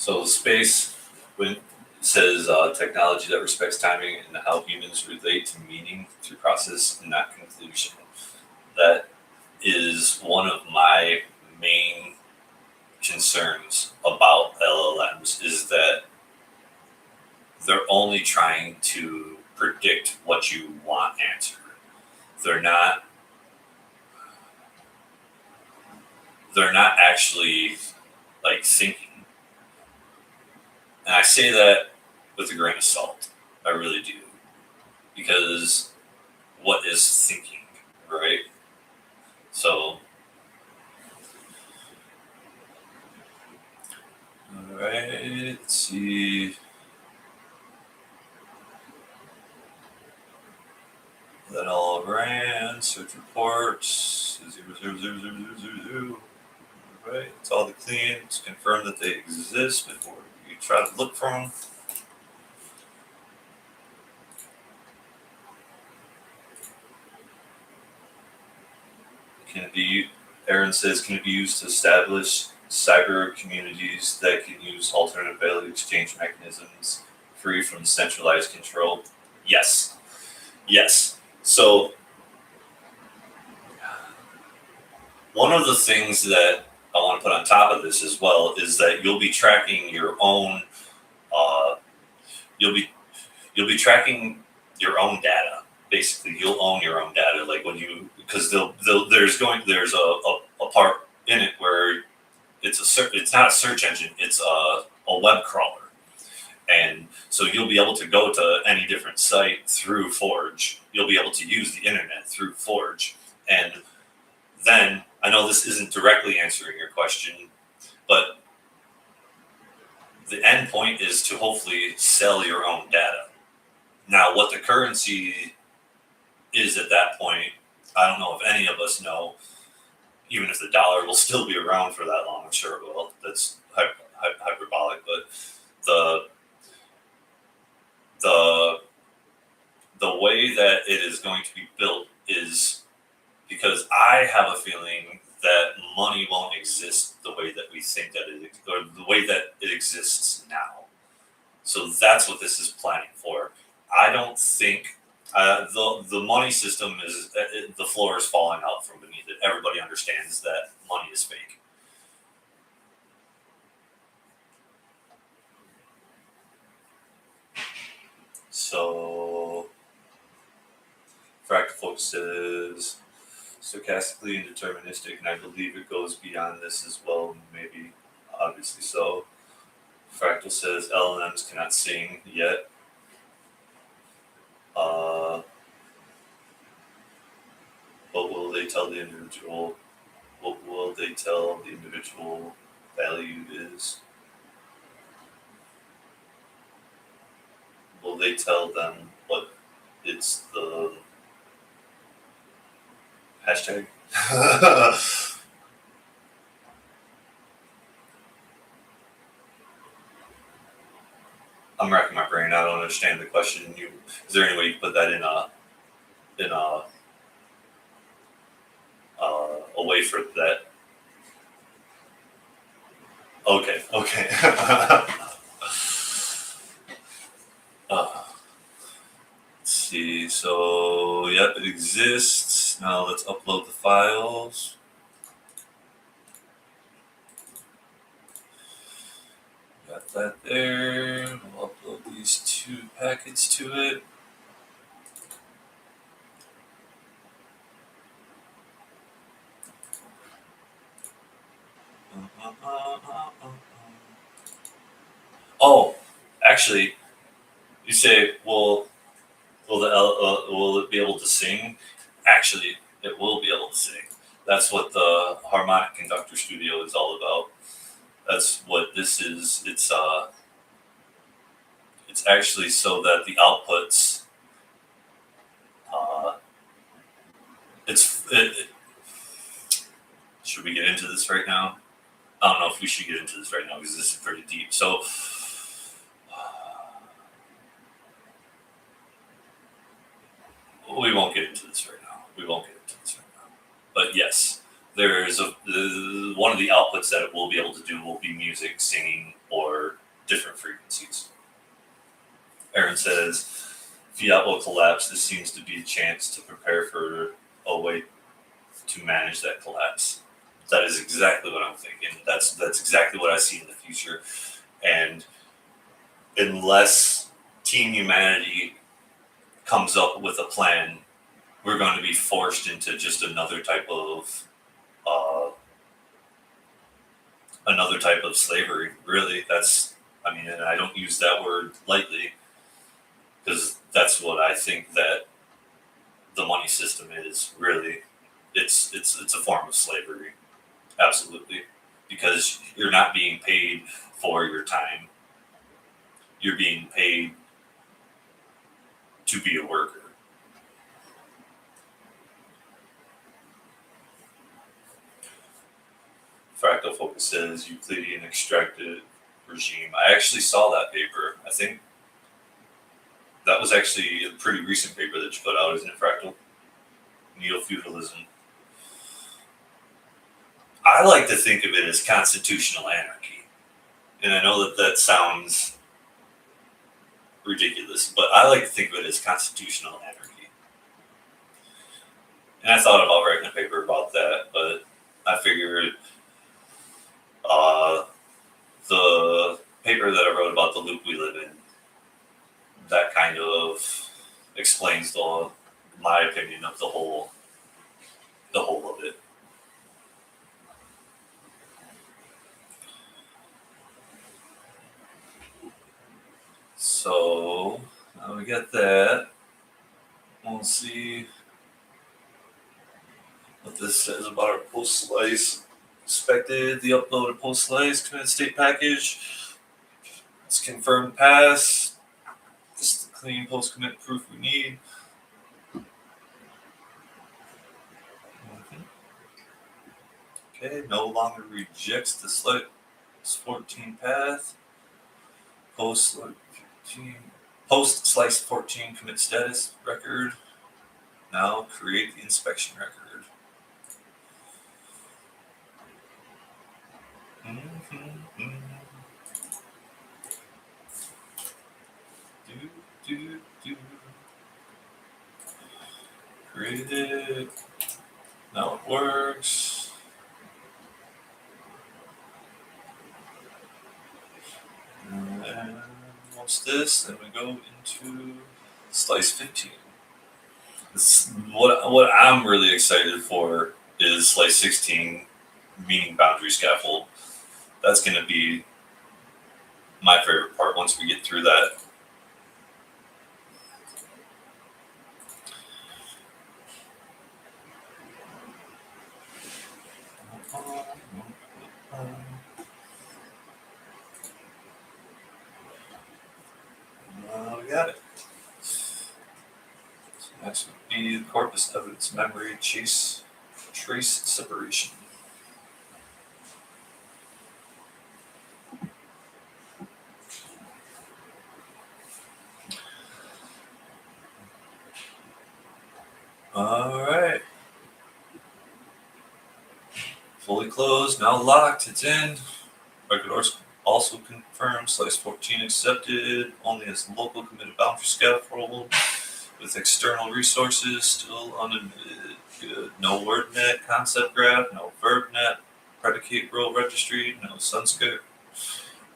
So space, when it says technology that respects timing and how humans relate to meaning through process and not conclusion. That is one of my main concerns about LLMs, is that they're only trying to predict what you want answered. They're not actually like thinking. And I say that with a grain of salt. I really do. Because what is thinking, right? So, all right, let's see. That all ran, search reports, 0, all right, it's all the clean. Let's confirm that they exist before you try to look for them. Can it be, Aaron says, can it be used to establish cyber communities that can use alternate value exchange mechanisms free from centralized control? Yes. Yes. So, one of the things that I want to put on top of this as well is that you'll be tracking your own. You'll be tracking your own data. Basically, you'll own your own data. Like when you, because there's a part in it where it's not a search engine. It's a web crawler. And so you'll be able to go to any different site through Forge. You'll be able to use the internet through Forge. And then, I know this isn't directly answering your question, but the end point is to hopefully sell your own data. Now, what the currency is at that point, I don't know if any of us know, even if the dollar will still be around for that long. I'm sure it will. That's hyperbolic, but the way that it is going to be built is because I have a feeling that money won't exist the way that we think that or the way that it exists now. So that's what this is planning for. I don't think the money system is the floor is falling out from beneath it. Everybody understands that money is fake. So, Fractal Focus says stochastically and deterministic, and I believe it goes beyond this as well. Maybe, obviously so. Fractal says LLMs cannot sing yet. What will they tell the individual? What will they tell the individual value is? Will they tell them what it's the hashtag? I'm racking my brain. I don't understand the question. Is there any way you put that in a way for that? Okay. Let's see. So, yep, it exists. Now let's upload the files. Got that there. We'll upload these 2 packets to it. Oh, actually, you say, well, will it be able to sing? Actually, it will be able to sing. That's what the Harmonic Conductor Studio is all about. That's what this is. It's actually so that the outputs. Should we get into this right now? I don't know if we should get into this right now because this is pretty deep. So, we won't get into this right now. But yes, there is one of the outputs that it will be able to do will be music, singing, or different frequencies. Aaron says, fiat will collapse. This seems to be a chance to prepare for a way to manage that collapse. That is exactly what I'm thinking. That's exactly what I see in the future. And unless Team Humanity comes up with a plan, we're going to be forced into just another type of slavery. Really, and I don't use that word lightly, because that's what I think that the money system is. Really, it's a form of slavery, absolutely, because you're not being paid for your time. You're being paid to be a worker. Fractal Focus says Euclidean extracted regime. I actually saw that paper. I think that was actually a pretty recent paper that you put out, isn't it, Fractal? Neo-feudalism. I like to think of it as constitutional anarchy. And I know that sounds ridiculous, but I like to think of it as constitutional anarchy. And I thought about writing a paper about that, but I figured the paper that I wrote about the loop we live in, that kind of explains my opinion of the whole of it. So now we got that. We'll see what this says about our post slice. Expected the upload of post slice commit state package. It's confirmed pass. This is the clean post commit proof we need. Okay, no longer rejects the slice 14 path. Post slice 14 commit status record. Now create the inspection record. Created it. Now it works. And once this, then we go into slice 15. What I'm really excited for is slice 16, meaning boundary scaffold. That's going to be my favorite part once we get through that. We got it. So next would be the corpus evidence memory trace separation. All right. Fully closed, now locked, it's in. Record also confirmed, slice 14 accepted, only as local committed boundary scaffold with external resources still unadmitted. Good. No WordNet concept graph, no VerbNet, predicate-role registry, no Sanskrit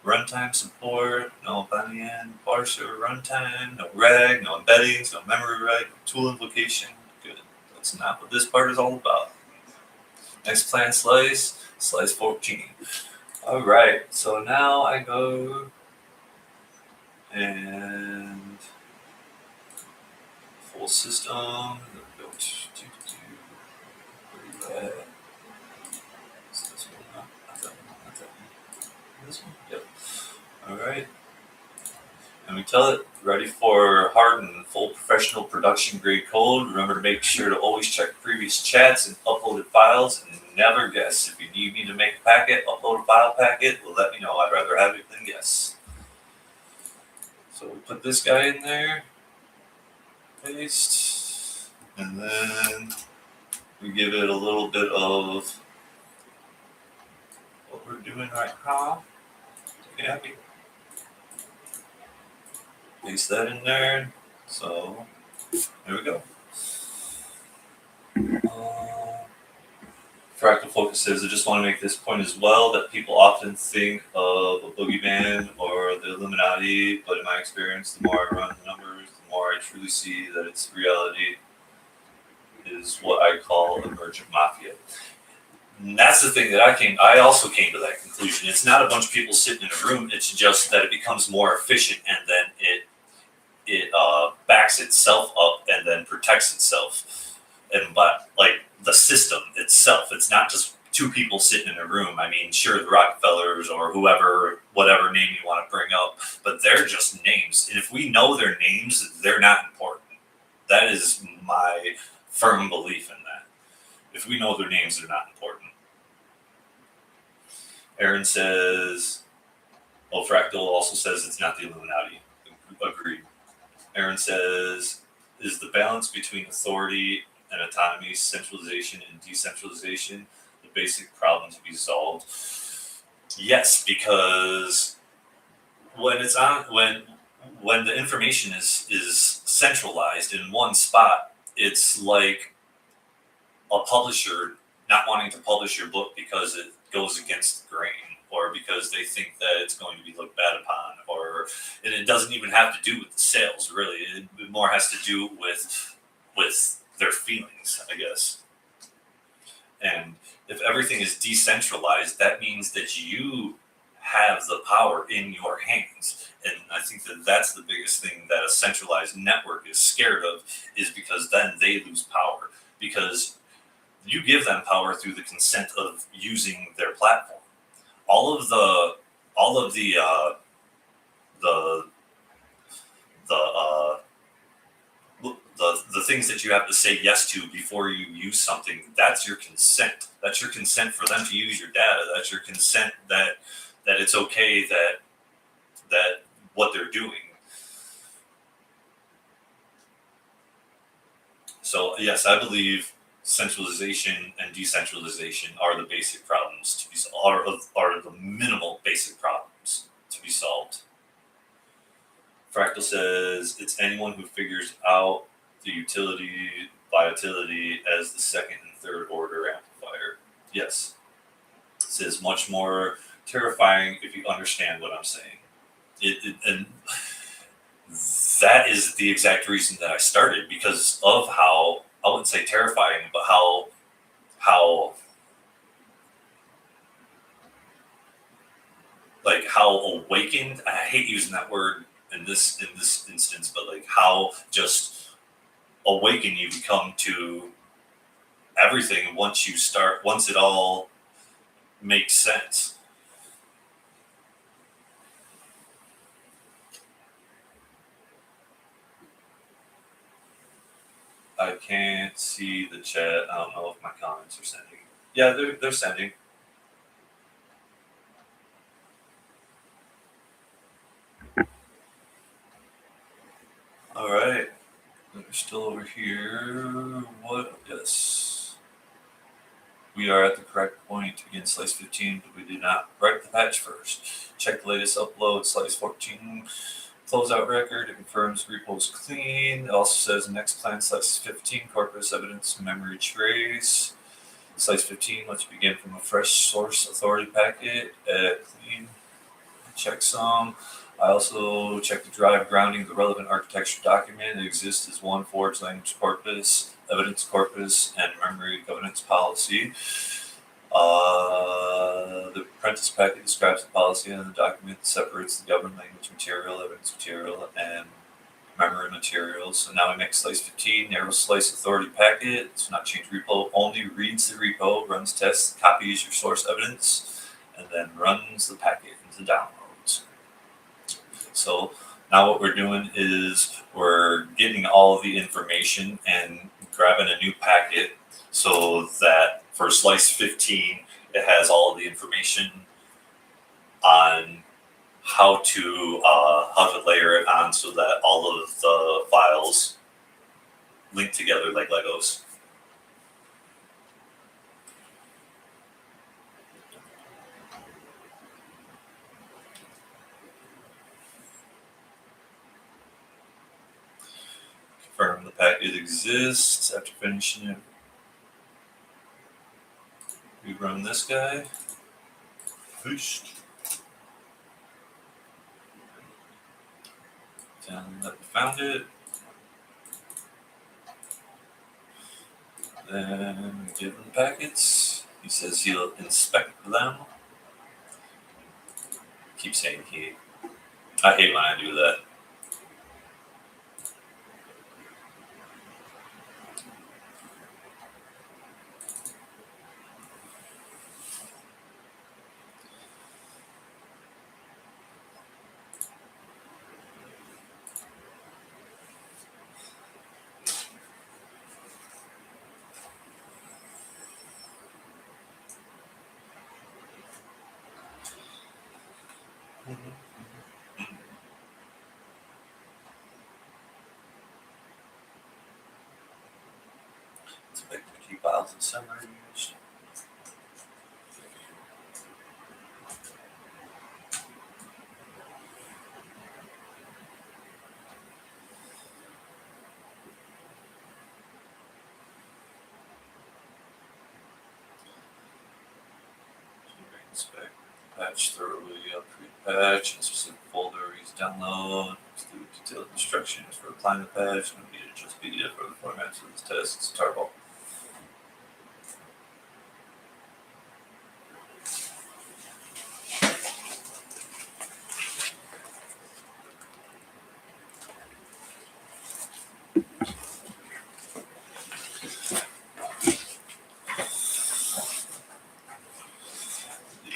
runtime support, no Pāṇinian parser runtime, no rag, no embeddings, no memory write, tool invocation. Good. That's not what this part is all about. Next plan slice 14. All right, so now I go and full system. Go to where you at? This one, not that one. This one? Yep. All right. And we tell it, ready for hardened, full professional production grade code. Remember to make sure to always check previous chats and uploaded files, and never guess. If you need me to make a packet, upload a file packet, well, let me know. I'd rather have it than guess. So we put this guy in there, paste, and then we give it a little bit of what we're doing right now. happy. Paste that in there. So there we go. Fractal Focus says, I just want to make this point as well, that people often think of a boogeyman or the Illuminati, but in my experience, the more I run the numbers, the more I truly see that its reality is what I call emergent mafia. And that's the thing that I also came to that conclusion. It's not a bunch of people sitting in a room, it's just that it becomes more efficient, and then it backs itself up and then protects itself. And but like the system itself, it's not just two people sitting in a room. I mean, sure, the Rockefellers or whoever, whatever name you want to bring up, but they're just names. And if we know their names, they're not important. That is my firm belief in that. If we know their names, they're not important. Aaron says, Fractal also says it's not the Illuminati. Agreed. Aaron says, is the balance between authority and autonomy, centralization and decentralization, the basic problem to be solved? Yes, because when it's on, when the information is centralized in one spot, it's like a publisher not wanting to publish your book because it goes against the grain, or because they think that it's going to be looked bad upon, and it doesn't even have to do with the sales, really. It more has to do with their feelings, I guess. And if everything is decentralized, that means that you have the power in your hands. And I think that that's the biggest thing that a centralized network is scared of, is because then they lose power, because you give them power through the consent of using their platform. All of the things that you have to say yes to before you use something, that's your consent. That's your consent for them to use your data. That's your consent that it's okay that what they're doing. So yes, I believe centralization and decentralization are the basic problems to be are the minimal basic problems to be solved. Fractal says it's anyone who figures out the volatility as the second and third order amplifier. Yes. It says much more terrifying if you understand what I'm saying. And that is the exact reason that I started, because of how, I wouldn't say terrifying, but how awakened, I hate using that word in this instance, but like how just awakened you become to everything once it all makes sense. I can't see the chat. I don't know if my comments are sending. Yeah, they're sending. All right. We're still over here. What? Yes. We are at the correct point. Again, slice 15, but we did not write the patch first. Check the latest upload. Slice 14. Closeout record. It confirms repo is clean. It also says next plan slice 15. Corpus evidence memory trace. Slice 15. Let's begin from a fresh source authority packet. Clean. Checksum. I also checked the drive grounding of the relevant architecture document. It exists as one forged language corpus, evidence corpus, and memory governance policy. The apprentice packet describes the policy, and the document separates the governed language material, evidence material, and memory material. So now we make slice 15, narrow slice authority packet. It's not change repo, only reads the repo, runs tests, copies your source evidence, and then runs the packet into downloads. So now what we're doing is we're getting all of the information and grabbing a new packet, so that for slice 15, it has all of the information on how to layer it on so that all of the files link together like Legos. exists after finishing it. We run this guy. First. Tell him that we found it. Then we give him the packets. He says he'll inspect them. Keep saying he. I hate when I do that. Inspect the key files and summaries. Inspect, patch thoroughly, upgrade patch, in specific folder, use download, do detailed instructions for applying the patch, and be just PDF for the formats of this test. It's terrible.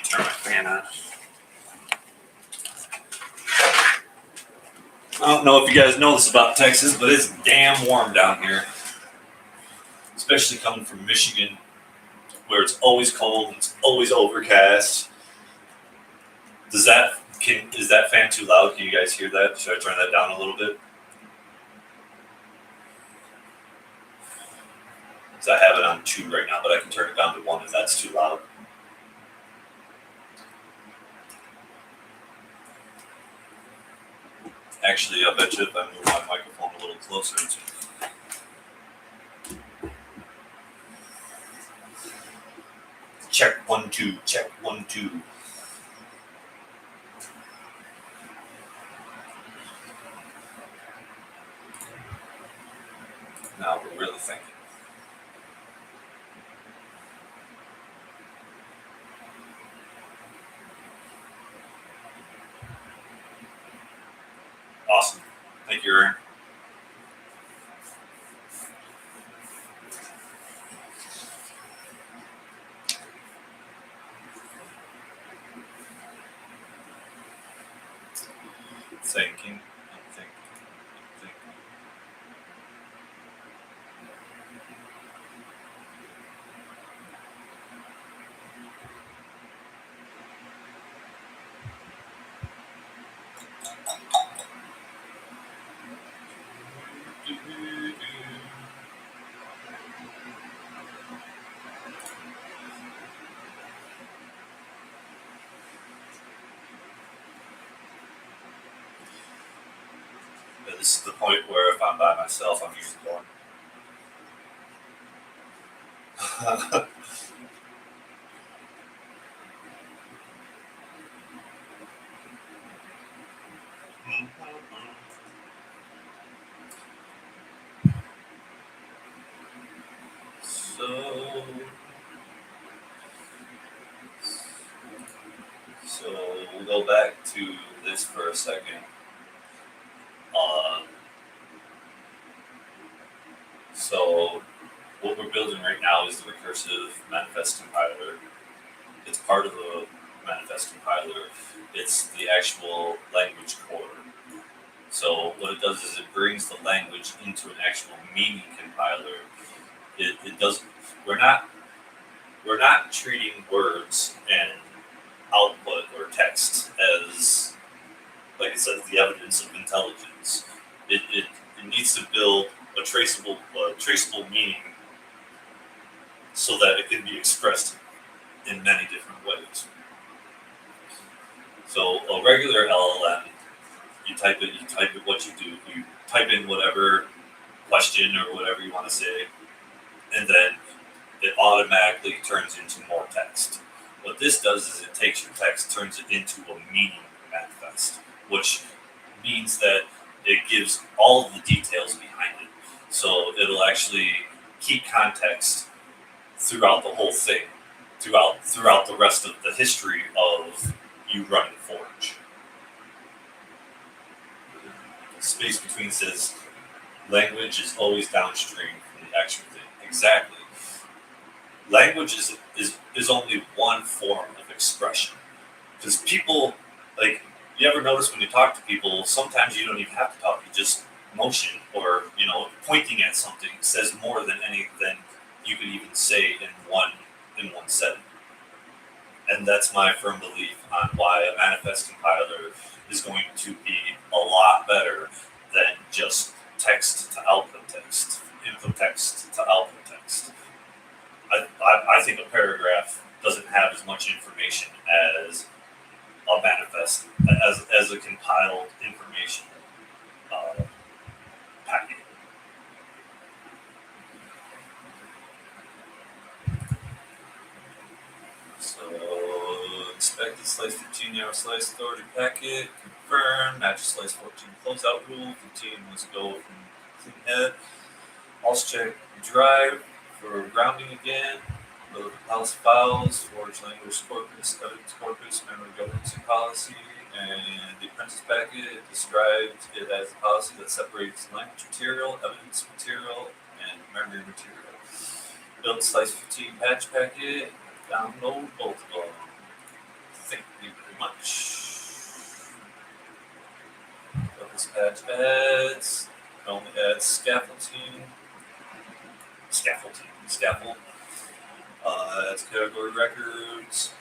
Turn my fan on. I don't know if you guys know this about Texas, but it's damn warm down here. Especially coming from Michigan, where it's always cold and it's always overcast. Is that fan too loud? Can you guys hear that? Should I turn that down a little bit? Because I have it on 2 right now, but I can turn it down to 1 if that's too loud. Actually, I bet you if I move my microphone a little closer, check 1 2, check 1 2. Now we're really thinking. Awesome. Thank you, Aaron. Thinking. This is the point where if I'm by myself, I'm usually going. So we'll go back to this for a second. So what we're building right now is the recursive manifest compiler. It's part of the manifest compiler. It's the actual language core. So what it does is it brings the language into an actual meaning compiler. It doesn't. We're not treating words and output or text as, like I said, the evidence of intelligence. It needs to build a traceable meaning so that it can be expressed in many different ways. So a regular LLM, you type it what you do. You type in whatever question or whatever you want to say, and then it automatically turns into more text. What this does is it takes your text, turns it into a meaning manifest, which means that it gives all the details behind it. So it'll actually keep context throughout the whole thing, throughout the rest of the history of you running Forge. Space between says language is always downstream from the actual thing. Exactly. Language is only one form of expression. Because people, like, you ever notice when you talk to people, sometimes you don't even have to talk, you just motion or, pointing at something says more than anything you could even say in one setting. And that's my firm belief on why a manifest compiler is going to be a lot better than just text to output text, input text to output text. I think a paragraph doesn't have as much information as a manifest, as a compiled information packet. So, inspected slice 15 arrow slice authority packet, confirm, match slice 14 closeout rule, 15 must go from clean head. Also check drive for grounding again. Load policy files, Forge language corpus, evidence corpus, memory governance and policy, and the apprentice packet describes it as a policy that separates language material, evidence material, and memory material. Build slice 15 patch packet, download both of them. Thank you very much. Build this patch adds, only adds scaffold. Adds category records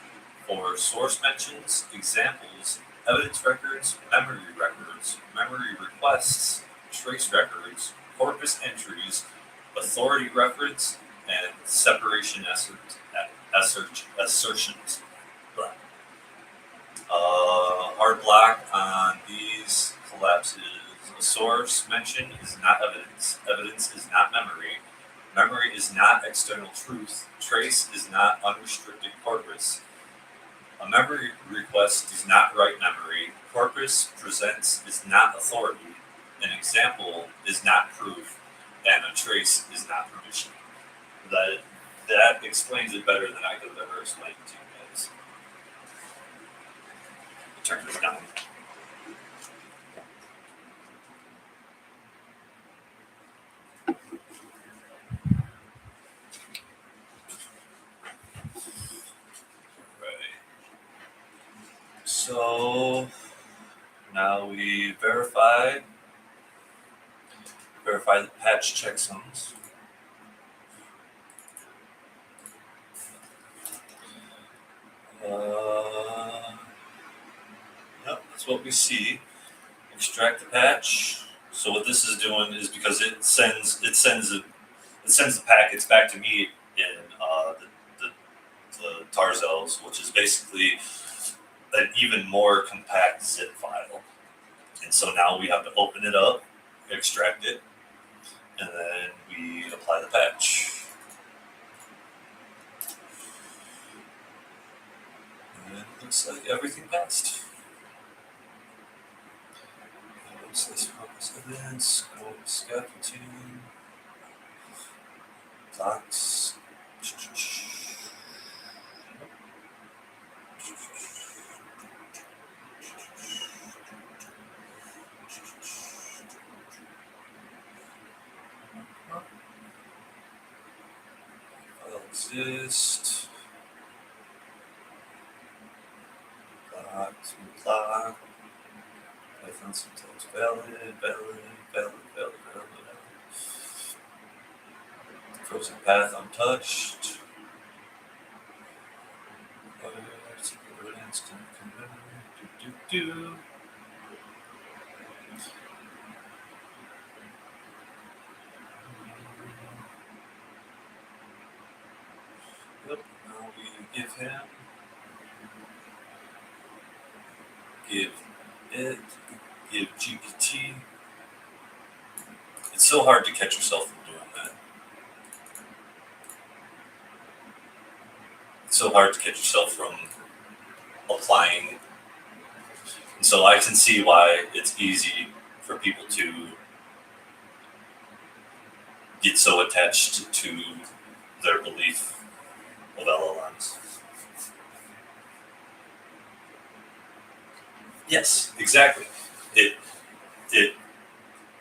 for source mentions, examples, evidence records, memory requests, trace records, corpus entries, authority reference, and separation assertions. Hard block on these collapses. A source mention is not evidence. Evidence is not memory. Memory is not external truth. Trace is not unrestricted corpus. A memory request does not write memory. Corpus presents is not authority. An example is not proof. And a trace is not permission. That explains it better than I could have ever explained it to you guys. Turn this down. So now we verify the patch checksums. Yep, that's what we see. Extract the patch. So what this is doing is because it sends the packets back to me in the tarzels, which is basically an even more compact zip file. And so now we have to open it up, extract it, and then we apply the patch. And it looks like everything passed. Evidence, scaffolding, docs. File exist. Block. Python syntax valid. Frozen path untouched. Yep, now we give him, give GPT It's so hard to catch yourself from doing that. It's so hard to catch yourself from applying. And so I can see why it's easy for people to get so attached to their belief of LLMs. Yes, exactly. It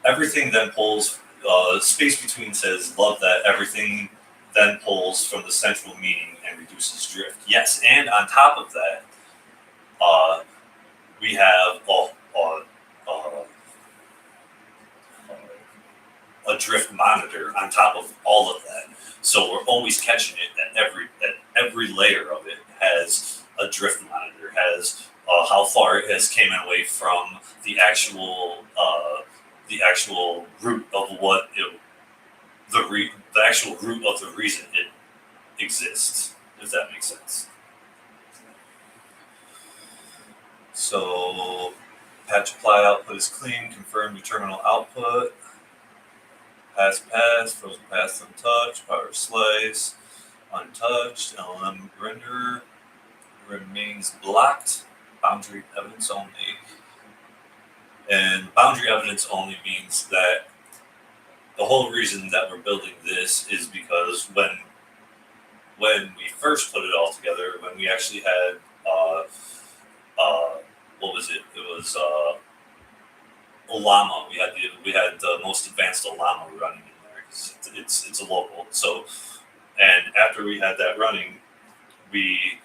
everything then pulls. Space between says love that. Everything then pulls from the central meaning and reduces drift. Yes, and on top of that, we have a drift monitor on top of all of that. So we're always catching it at every layer of it has a drift monitor, has how far it has came away from the actual root of what the actual root of the reason it exists, if that makes sense. So patch apply output is clean, confirm your terminal output. Pass, frozen path untouched, power slice, untouched, LLM renderer remains blocked, boundary evidence only. And boundary evidence only means that the whole reason that we're building this is because when we first put it all together, when we actually had, what was it? It was Llama. We had the most advanced Llama running in there because it's a local. So, and after we had that running, we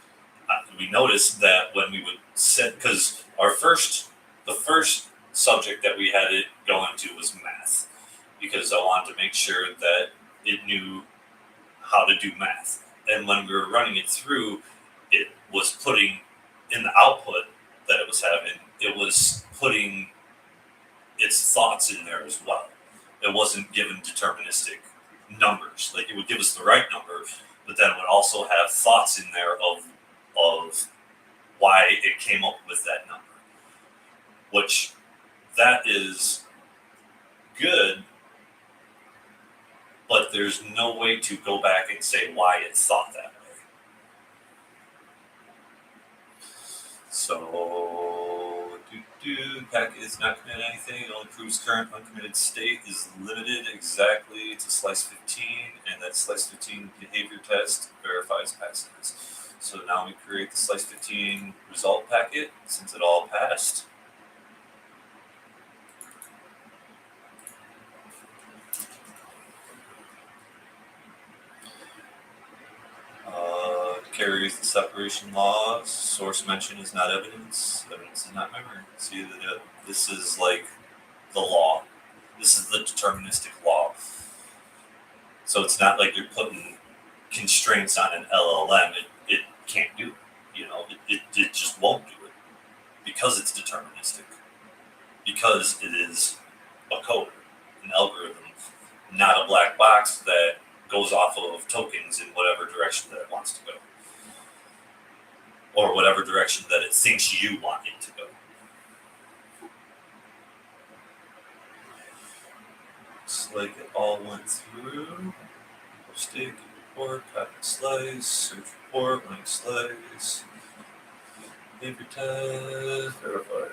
noticed that when we would set, because the first subject that we had it go into was math, because I wanted to make sure that it knew how to do math. And when we were running it through, it was putting in the output that it was having, it was putting its thoughts in there as well. It wasn't given deterministic numbers. Like, it would give us the right number, but then it would also have thoughts in there of why it came up with that number. Which, that is good, but there's no way to go back and say why it thought that way. So, packet is not committed anything. It only proves current uncommitted state is limited exactly to slice 15, and that slice 15 behavior test verifies passes. So now we create the slice 15 result packet since it all passed. Carries the separation laws. Source mention is not evidence. Evidence is not memory. See, that this is like the law. This is the deterministic law. So it's not like you're putting constraints on an LLM. It can't do it. It just won't do it because it's deterministic. Because it is a code, an algorithm, not a black box that goes off of tokens in whatever direction that it wants to go. Or whatever direction that it thinks you want it to go. Looks like it all went through. Stick, report, packet slice, search report, link slice, behavior test, verify,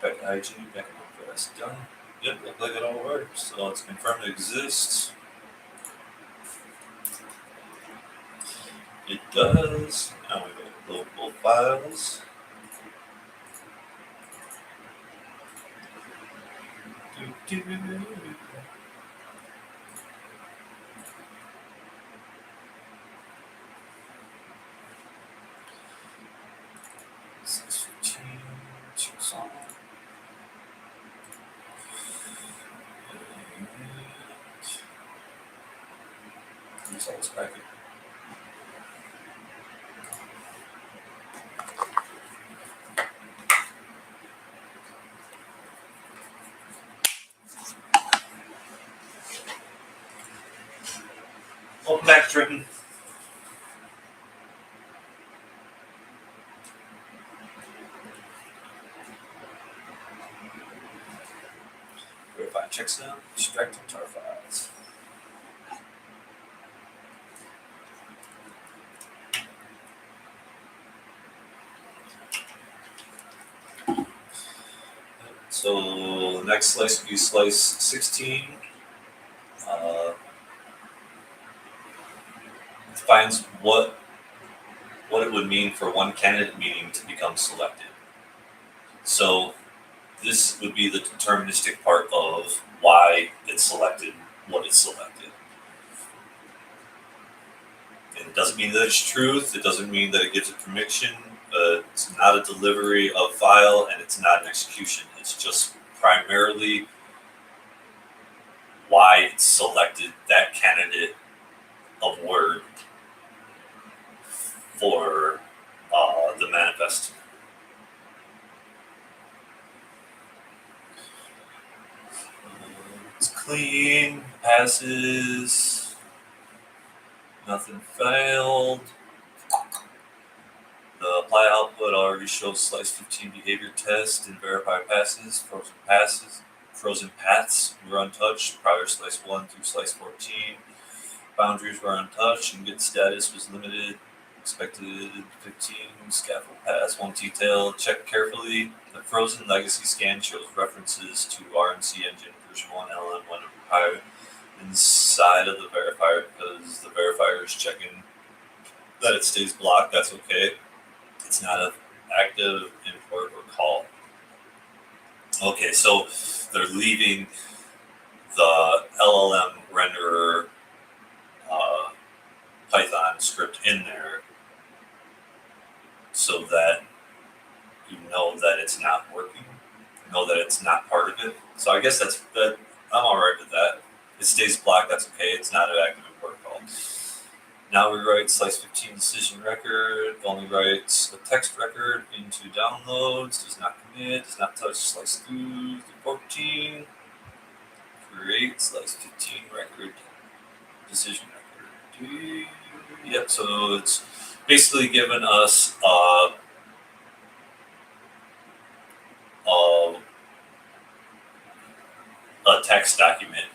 packet hygiene, packet manifest, done. Yep, looked like it all worked. So let's confirm it exists. It does. Now we go local files. Results packet. Welcome back, Trenton. Verify check extract tar files. So the next slice would be slice 16. Defines what it would mean for one candidate meeting to become selected. So this would be the deterministic part of why it's selected, what it's selected. And it doesn't mean that it's truth. It doesn't mean that it gives a permission. It's not a delivery of file, and it's not an execution. It's just primarily why it's selected that candidate of word for the manifest. It's clean, passes, nothing failed. The apply output already shows slice 15 behavior test and verify passes. Frozen paths were untouched prior slice 1 through slice 14. Boundaries were untouched and get status was limited. Expected 15. Scaffold pass 1 detail. Check carefully. The frozen legacy scan shows references to RNC engine version 1 LM1 higher inside of the verifier because the verifier is checking that it stays blocked. That's okay. It's not an active import or call. Okay, so they're leaving the LLM renderer Python script in there so that you know that it's not working, you know that it's not part of it. So I guess that I'm all right with that. It stays blocked, that's okay. It's not an active import call. Now we write slice 15 decision record, only writes a text record into downloads, does not commit, does not touch slice 2 to 14. Create slice 15 record, decision record. Yep, so it's basically given us a text document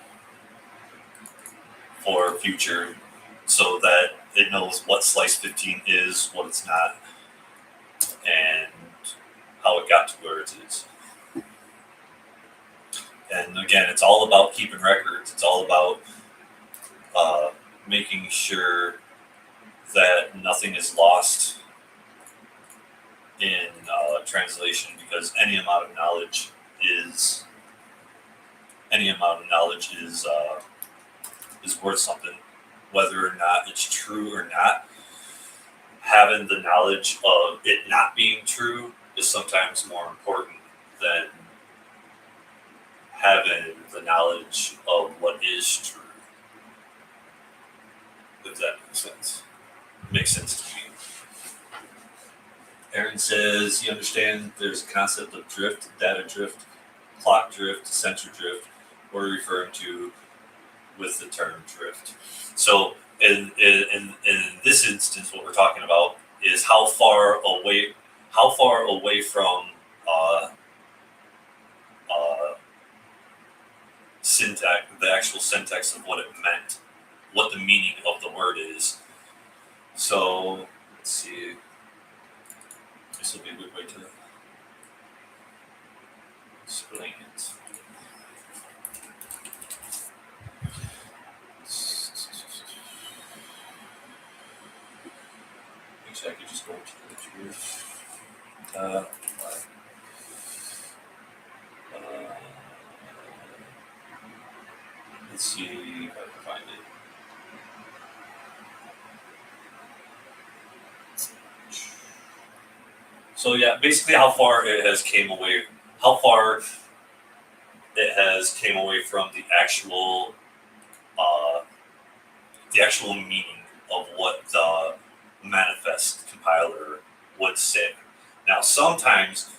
for future so that it knows what slice 15 is, what it's not, and how it got to where it is. And again, it's all about keeping records. It's all about making sure that nothing is lost in translation, because any amount of knowledge is worth something, whether or not it's true or not. Having the knowledge of it not being true is sometimes more important than having the knowledge of what is true. If that makes sense. Makes sense to me. Aaron says he understands there's a concept of drift, data drift, clock drift, sensor drift. We're referring to with the term drift. So in this instance, what we're talking about is how far away from syntax, the actual syntax of what it meant, what the meaning of the word is. So let's see. This will be a good way to explain it. Actually, I could just go to the truth. Let's see if I can find it. So yeah, basically how far it has came away from the actual meaning of what the manifest compiler would say. Now, sometimes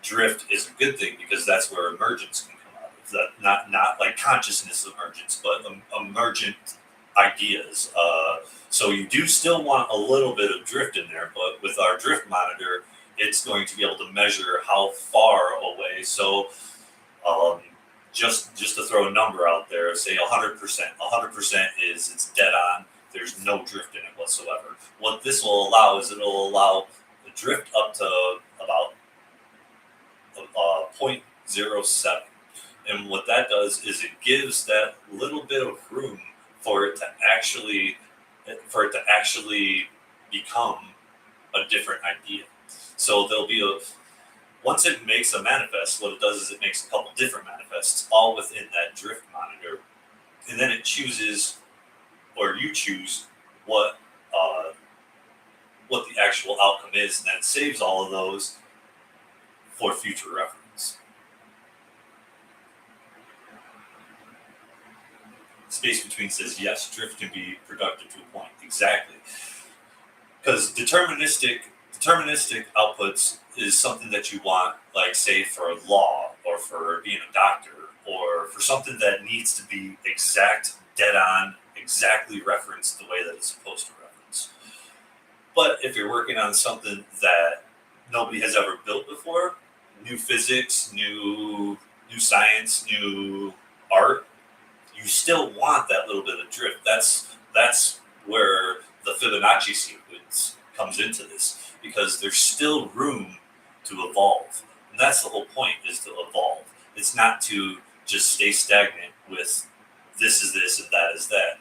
drift is a good thing because that's where emergence can come out of. That not like consciousness emergence, but emergent ideas. So you do still want a little bit of drift in there, but with our drift monitor, it's going to be able to measure how far away. So just to throw a number out there, say 100%. 100% is it's dead on. There's no drift in it whatsoever. What this will allow is it'll allow the drift up to about 0.07. And what that does is it gives that little bit of room for it to actually become a different idea. So there'll be once it makes a manifest, what it does is it makes a couple different manifests all within that drift monitor, and then it chooses, or you choose what the actual outcome is, and then it saves all of those for future reference. Space between says yes, drift can be productive to a point. Exactly. Because deterministic outputs is something that you want, like say for law or for being a doctor or for something that needs to be exact, dead on, exactly referenced the way that it's supposed to reference. But if you're working on something that nobody has ever built before, new physics, new science, new art, you still want that little bit of drift. That's where the Fibonacci sequence comes into this, because there's still room to evolve. And that's the whole point, is to evolve. It's not to just stay stagnant with this is this and that is that.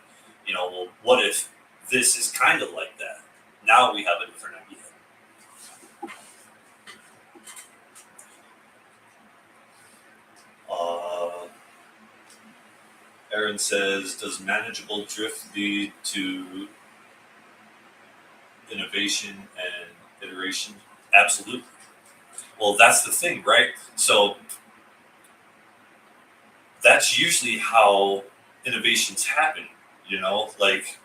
Well, what if this is kind of like that? Now we have a different idea. Aaron says, does manageable drift lead to innovation and iteration? Absolutely. Well, that's the thing, right? So that's usually how innovations happen, like,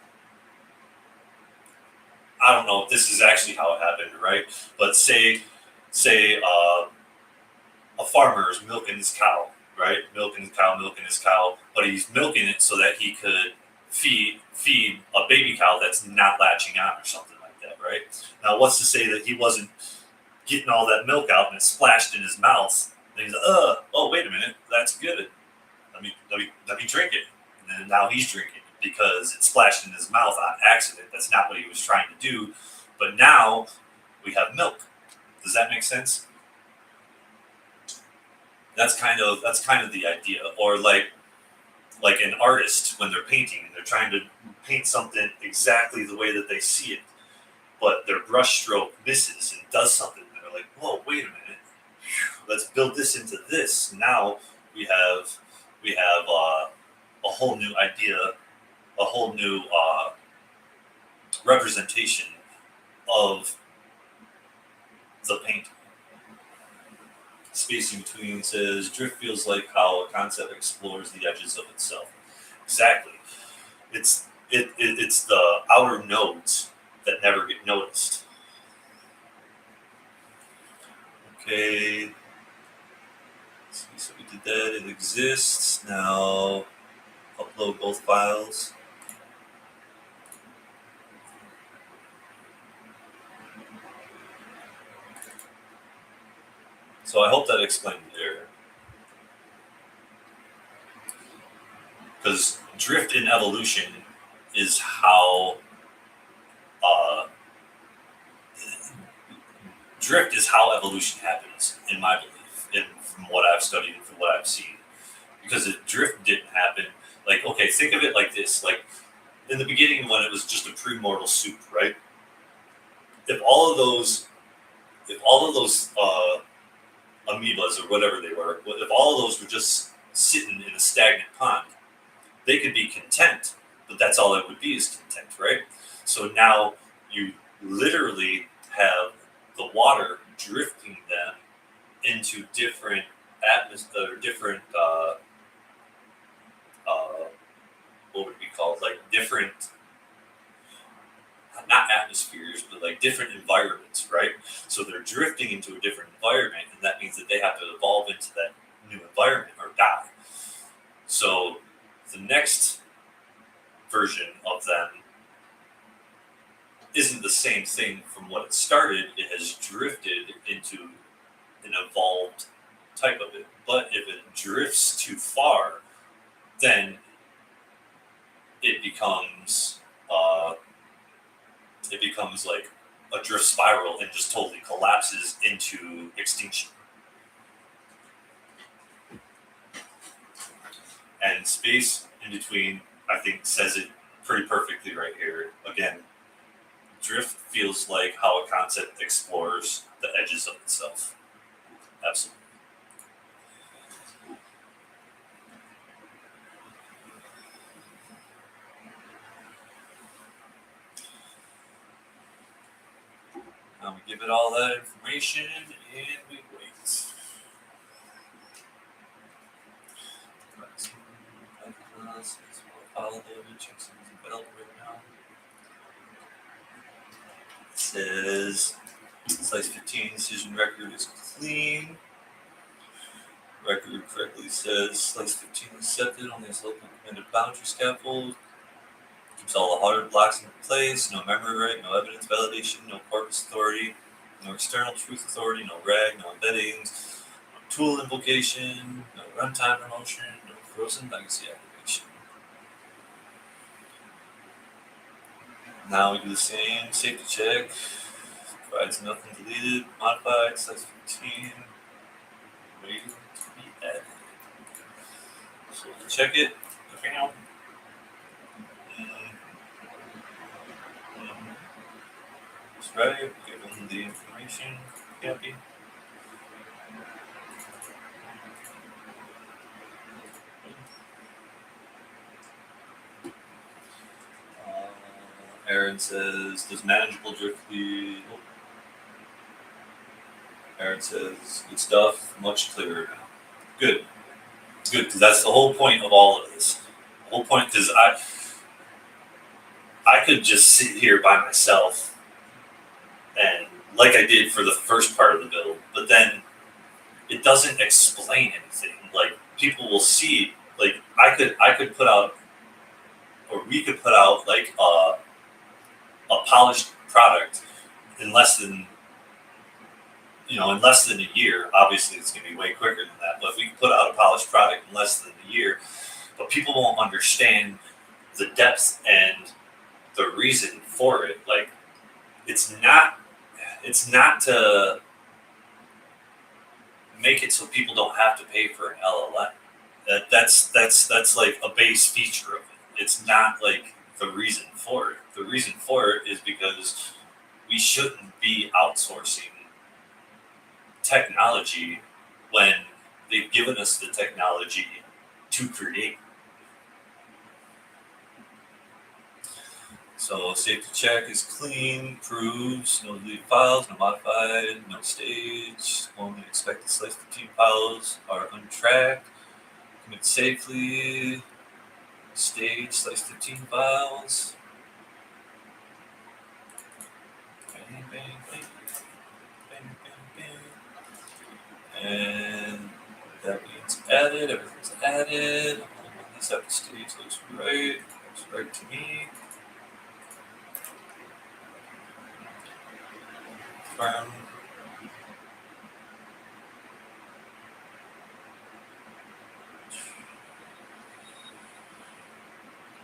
I don't know if this is actually how it happened, right? But say a farmer is milking his cow, right? Milking his cow, but he's milking it so that he could feed a baby cow that's not latching on or something like that, right? Now, what's to say that he wasn't getting all that milk out and it splashed in his mouth? And he's like, oh, wait a minute, that's good. Let me drink it. And then now he's drinking it because it splashed in his mouth on accident. That's not what he was trying to do. But now we have milk. Does that make sense? That's kind of the idea. Or like an artist when they're painting and they're trying to paint something exactly the way that they see it, but their brush stroke misses and does something. And they're like, whoa, wait a minute. Let's build this into this. Now we have a whole new idea, a whole new representation of the painting. Spacing between says, drift feels like how a concept explores the edges of itself. Exactly. It's the outer nodes that never get noticed. Okay. So we did that. It exists. Now upload both files. So I hope that explained the error. Because drift in evolution is how evolution happens, in my belief, and from what I've studied and from what I've seen. Because if drift didn't happen, like, okay, think of it like this, like in the beginning when it was just a premortal soup, right? If all of those amoebas or whatever they were, if all of those were just sitting in a stagnant pond, they could be content, but that's all it would be, is content, right? So now you literally have the water drifting them into different different what would it be called? Like different, not atmospheres, but like different environments, right? So they're drifting into a different environment, and that means that they have to evolve into that new environment or die. So the next version of them isn't the same thing from what it started. It has drifted into an evolved type of it. But if it drifts too far, then it becomes like a drift spiral and just totally collapses into extinction. And space in between, I think, says it pretty perfectly right here. Again, drift feels like how a concept explores the edges of itself. Absolutely. Now we give it all that information and we wait. It says slice 15 decision record is clean. Record correctly says slice 15 accepted on this local committed boundary scaffold. Keeps all the hard blocks in place, no memory write, no evidence validation, no corpus authority, no external truth authority, no rag, no embeddings, no tool invocation, no runtime promotion, no frozen legacy activation. Now we do the same safety check. Provides nothing deleted, modified, slice 15, waiting to be added. So we'll check it. That's right, give them the information, copy. Aaron says, does manageable drift lead? Aaron says, good stuff, much clearer now. Good. It's good, because that's the whole point of all of this. The whole point, because I could just sit here by myself and like I did for the first part of the build, but then it doesn't explain anything. Like, people will see, like, I could put out, or we could put out, like, a polished product in less than a year. Obviously, it's going to be way quicker than that, but we can put out a polished product in less than a year, but people won't understand the depth and the reason for it. Like, it's not to make it so people don't have to pay for an LLM. That's like a base feature of it. It's not like the reason for it. The reason for it is because we shouldn't be outsourcing technology when they've given us the technology to create. So safety check is clean, proves, no deleted files, no modified, no stage, only expected slice 15 files are untracked, commit safely, stage slice 15 files. Bang, bang, bang, bang, bang, bang. And that means added, everything's added. This after stage looks right to me. Firm.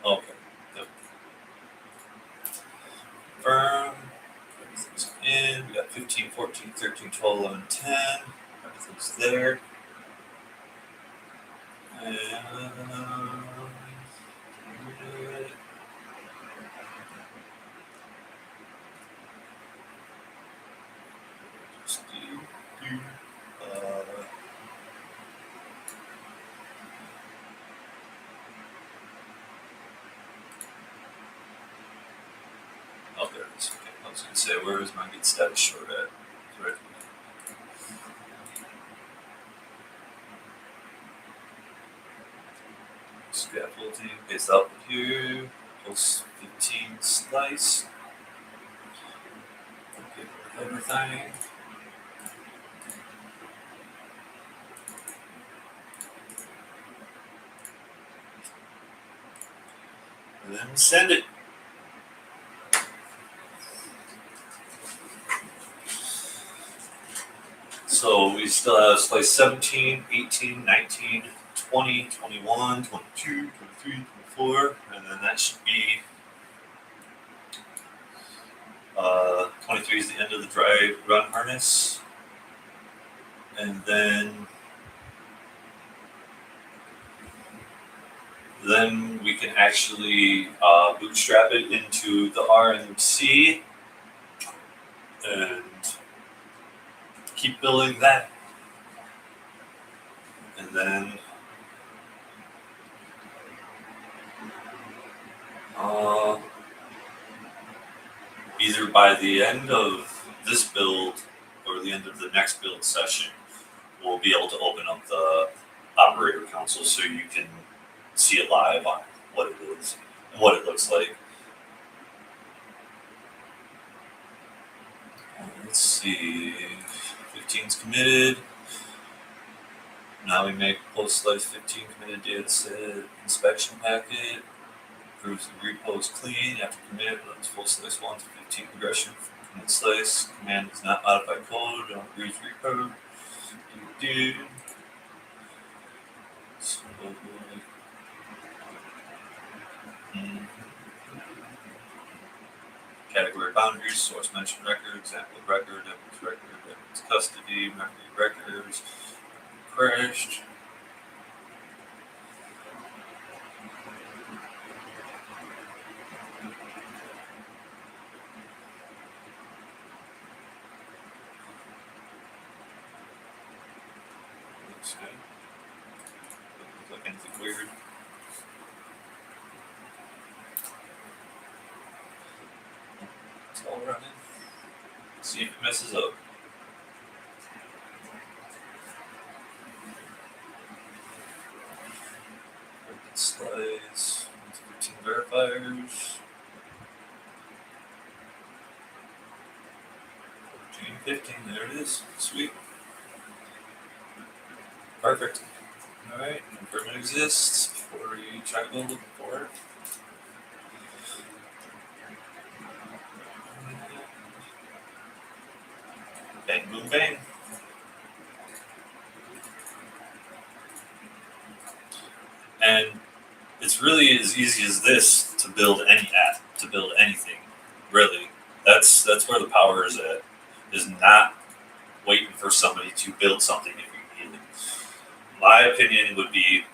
Okay. Yep. Firm. Everything's in. We got 15, 14, 13, 12, 11, 10. Everything's there. And just do oh, there it is. Okay. I was going to say, where is my get status short at? Right. Scaffolding is up here. Post 15 slice. Okay, everything. And then send it. So we still have slice 17, 18, 19, 20, 21, 22, 23, 24, and then that should be 23 is the end of the dry run harness. And then we can actually bootstrap it into the RMC and keep building that. And then either by the end of this build or the end of the next build session, we'll be able to open up the operator console so you can see it live on what it is and what it looks like. Let's see, 15's committed. Now we make post slice 15 committed dataset inspection packet. Proves the repo is clean after commit. Runs full slice 1 to 15 progression from commit slice. Command does not modify code. Don't read repo. So, category boundaries, source mention record, example of record, evidence record, evidence custody, memory records, crashed. Looks good. Doesn't look like anything weird. It's all running. See if it messes up. Slides, 15 verifiers. 14, 15, there it is. Sweet. Perfect. Alright, VerbNet exists before you try to go looking for it. Bang, boom, bang. And it's really as easy as this to build any app, to build anything, really. That's where the power is at, is not waiting for somebody to build something if you need it. My opinion would be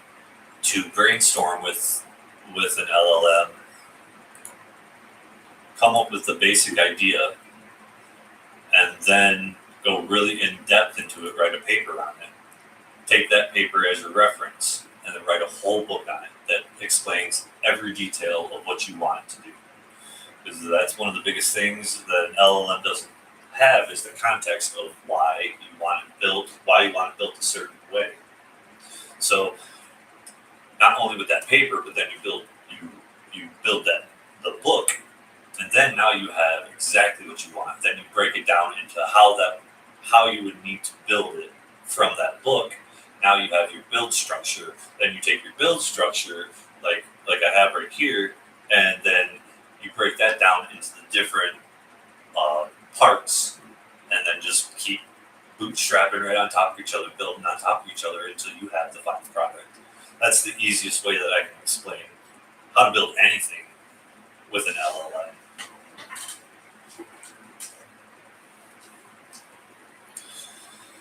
to brainstorm with an LLM, come up with the basic idea, and then go really in depth into it, write a paper on it. Take that paper as your reference, and then write a whole book on it that explains every detail of what you want it to do. Because that's one of the biggest things that an LLM doesn't have is the context of why you want it built a certain way. So not only with that paper, but then you build the book, and then now you have exactly what you want. Then you break it down into how you would need to build it from that book. Now you have your build structure. Then you take your build structure, like I have right here, and then you break that down into the different parts, and then just keep bootstrapping right on top of each other, building on top of each other until you have the final product. That's the easiest way that I can explain how to build anything with an LLM.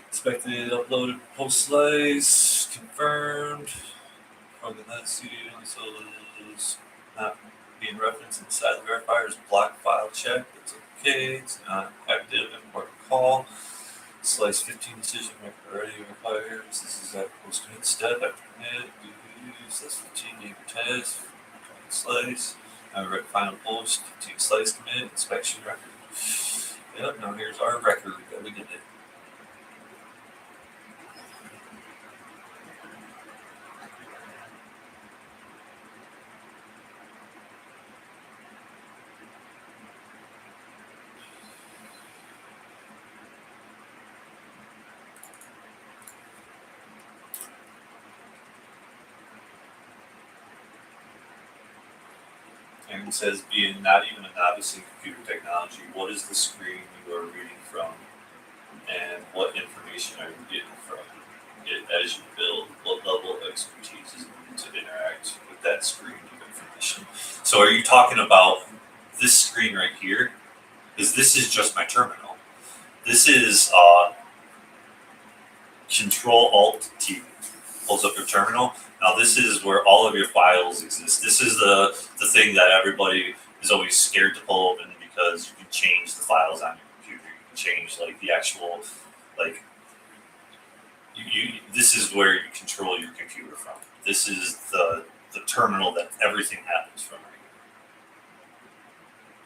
Expected uploaded post slice, confirmed. Probably that CD, so it's not being referenced inside the verifier is block file check. That's okay. It's not active import call. Slice 15 decision maker already requires. This is that post commit step after commit. Slice 15 name test. Slice. Now we write final post. 15 slice commit inspection record. Yep. Now here's our record that we did it. And it says, being not even a novice in computer technology, what is the screen you are reading from? And what information are you getting from it as you build? What level of expertise is needed to interact with that screen of information? So are you talking about this screen right here? Because this is just my terminal. This is Control-Alt-T pulls up your terminal. Now this is where all of your files exist. This is the thing that everybody is always scared to pull open because you can change the files on your computer. You can change like the actual like this is where you control your computer from. This is the terminal that everything happens from.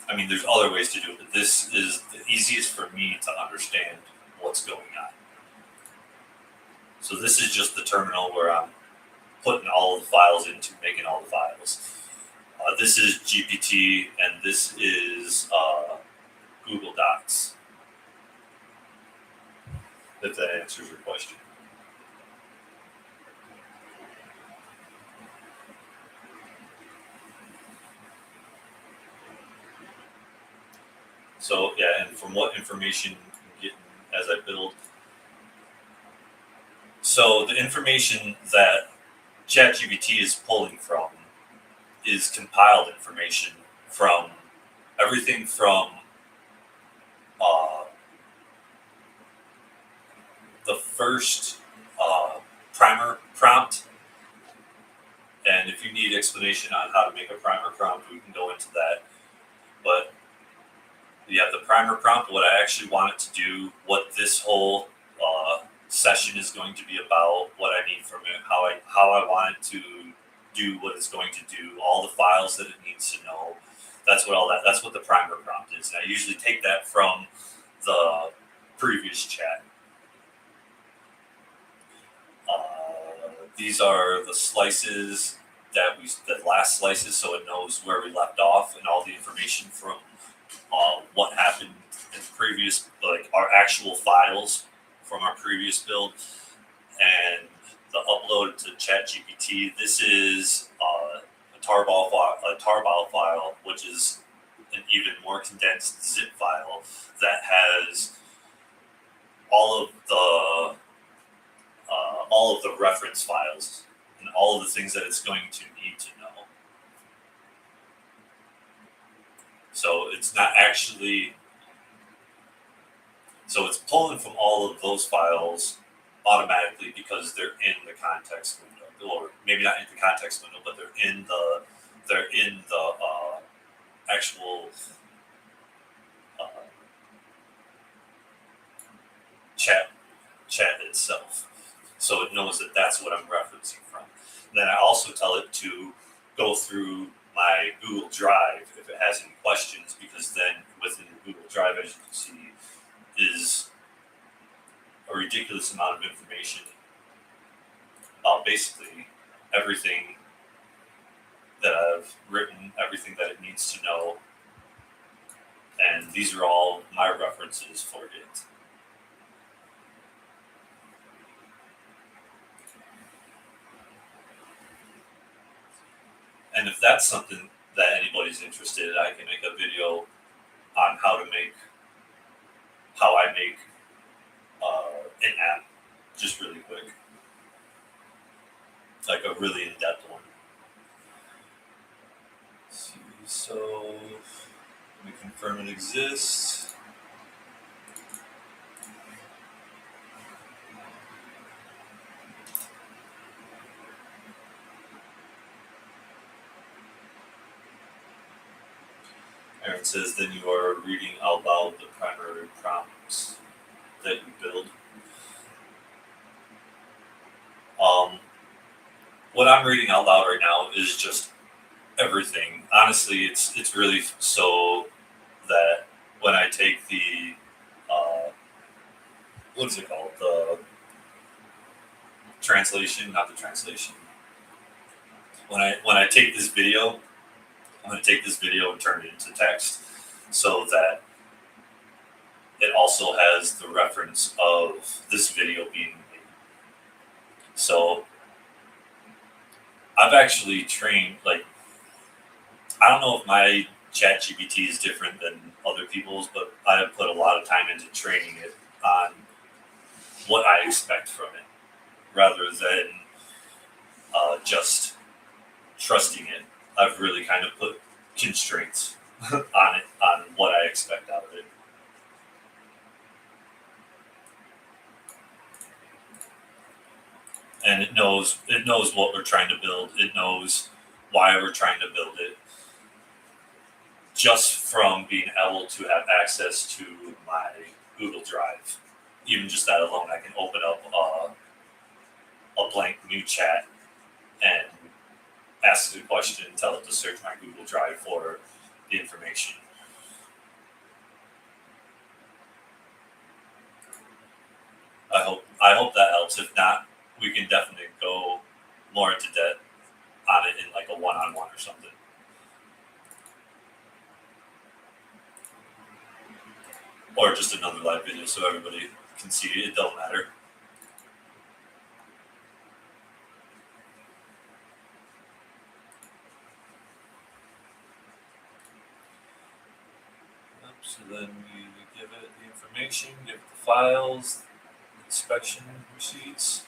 I mean, there's other ways to do it, but this is the easiest for me to understand what's going on. So this is just the terminal where I'm putting all of the files into making all the files. This is GPT, and this is Google Docs, if that answers your question. So yeah, and from what information I'm getting as I build. So the information that ChatGPT is pulling from is compiled information from everything from the first primer prompt. And if you need explanation on how to make a primer prompt, we can go into that. But yeah, the primer prompt, what I actually want it to do, what this whole session is going to be about, what I need from it, how I want it to do what it's going to do, all the files that it needs to know. That's what the primer prompt is. And I usually take that from the previous chat. These are the slices the last slices, so it knows where we left off and all the information from what happened in previous, like our actual files from our previous build, and the upload to ChatGPT. This is a tarball file, which is an even more condensed zip file that has all of the reference files and all of the things that it's going to need to know. So it's not actually, so it's pulling from all of those files automatically because they're in the context window, or maybe not in the context window, but they're in the actual chat itself. So it knows that that's what I'm referencing from. And then I also tell it to go through my Google Drive if it has any questions, because then within Google Drive, as you can see, is a ridiculous amount of information. Basically, everything that I've written, everything that it needs to know, and these are all my references for it. And if that's something that anybody's interested in, I can make a video on how I make an app, just really quick, like a really in-depth one. Let's see, so let me confirm it exists. Aaron says, then you are reading out loud the primary prompts that you build. What I'm reading out loud right now is just everything. Honestly, it's really so that when I take the what is it called? The translation, not the translation. When I take this video, I'm going to take this video and turn it into text so that it also has the reference of this video being made. So I've actually trained, like, I don't know if my ChatGPT is different than other people's, but I have put a lot of time into training it on what I expect from it, rather than just trusting it. I've really kind of put constraints on it, on what I expect out of it. And it knows what we're trying to build. It knows why we're trying to build it. Just from being able to have access to my Google Drive, even just that alone, I can open up a blank new chat and ask it a question, tell it to search my Google Drive for the information. I hope that helps. If not, we can definitely go more into depth on it in like a one-on-one or something. Or just another live video so everybody can see it. It don't matter. So then we give it the information, give it the files, inspection receipts.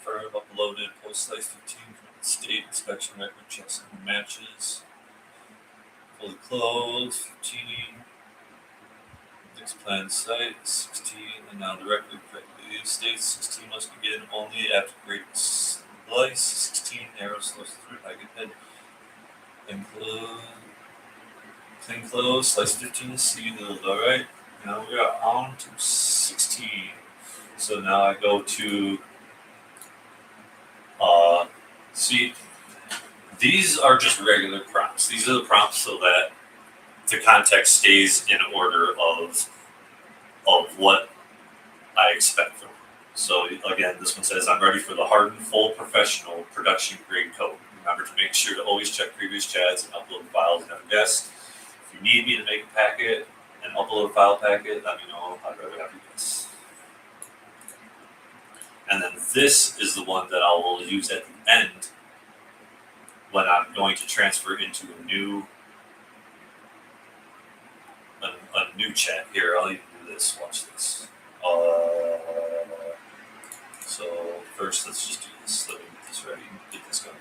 Confirm uploaded post slice 15 from the state inspection record checks and matches. Fully closed 15. Next planned site 16, and now the record correctly states 16 must begin only after great slice 16 arrow slice through packet head and clean close slice 15 is sealed. Alright, now we are on to 16. So now I go to see, these are just regular prompts. These are the prompts so that the context stays in order of what I expect from it. So again, this one says, I'm ready for the hardened, full professional production grade code. Remember to make sure to always check previous chats and upload files and have a guest. If you need me to make a packet and upload a file packet, let me know. I'd rather have you guess. And then this is the one that I will use at the end when I'm going to transfer into a new chat. Here, I'll even do this. Watch this. So first, let's just do this. Let me get this ready. Get this going.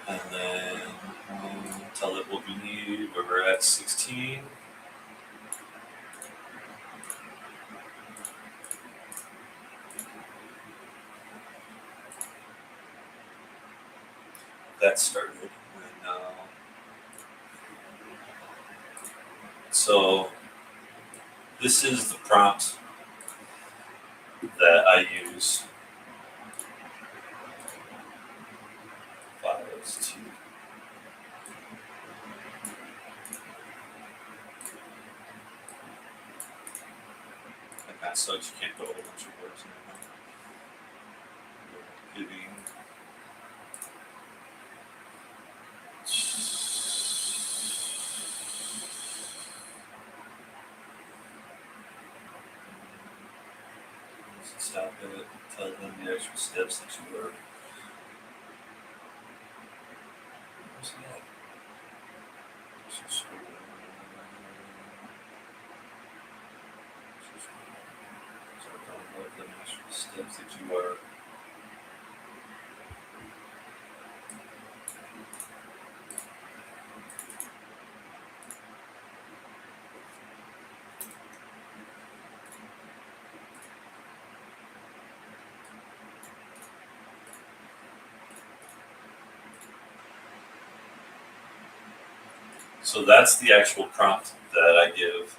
And then tell it what we need. Where we're at 16. That started. And, so this is the prompt that I use. Files to like that sucks. You can't put a whole bunch of words in there. Giving stop it, tell them the actual steps that you are. What's that? So tell them what the actual steps that you are. So that's the actual prompt that I give.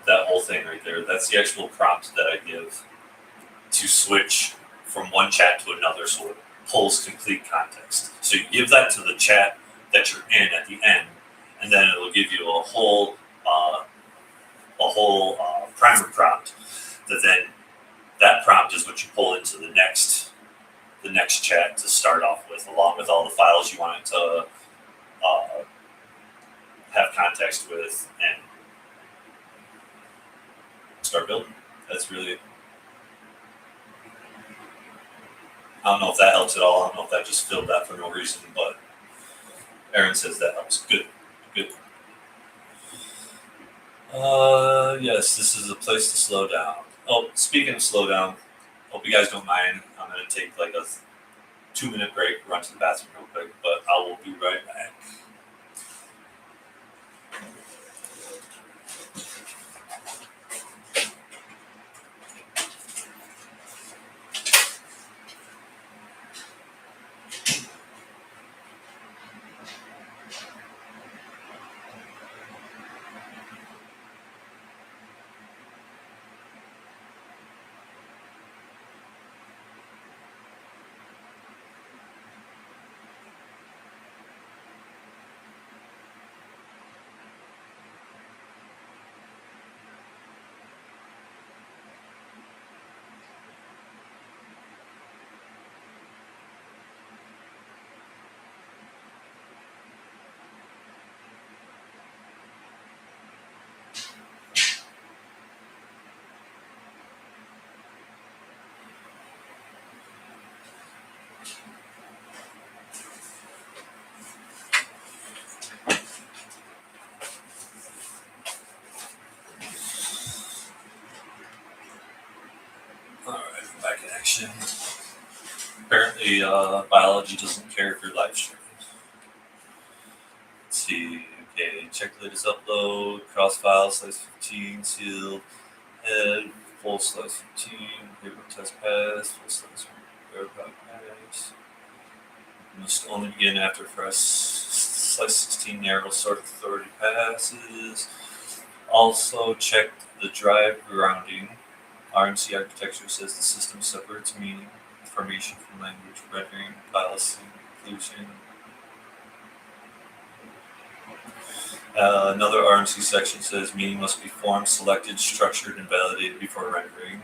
That whole thing right there. That's the actual prompt that I give to switch from one chat to another, so it pulls complete context. So you give that to the chat that you're in at the end, and then it'll give you a whole primer prompt. That prompt is what you pull into the next chat to start off with, along with all the files you want it to have context with, and start building. That's really it. don't know if that helps at all. I don't know if that just filled that for no reason, but Aaron says that helps. Good. Yes, this is a place to slow down. Oh, speaking of slow down, hope you guys don't mind. I'm going to take like a 2-minute break, run to the bathroom real quick, but I will be right back. Alright, I'm back in action. Apparently, biology doesn't care if you're live streaming. Let's see. Okay, check the latest upload, cross file, slice 15, sealed, head, full slice 15, paper test pass, full slice verify pass. Must only begin after fresh slice 16 narrow sort authority passes. Also check the drive grounding. RMC architecture says the system separates meaning, information from language, rendering, policy, inclusion. Another RMC section says meaning must be formed, selected, structured, and validated before rendering.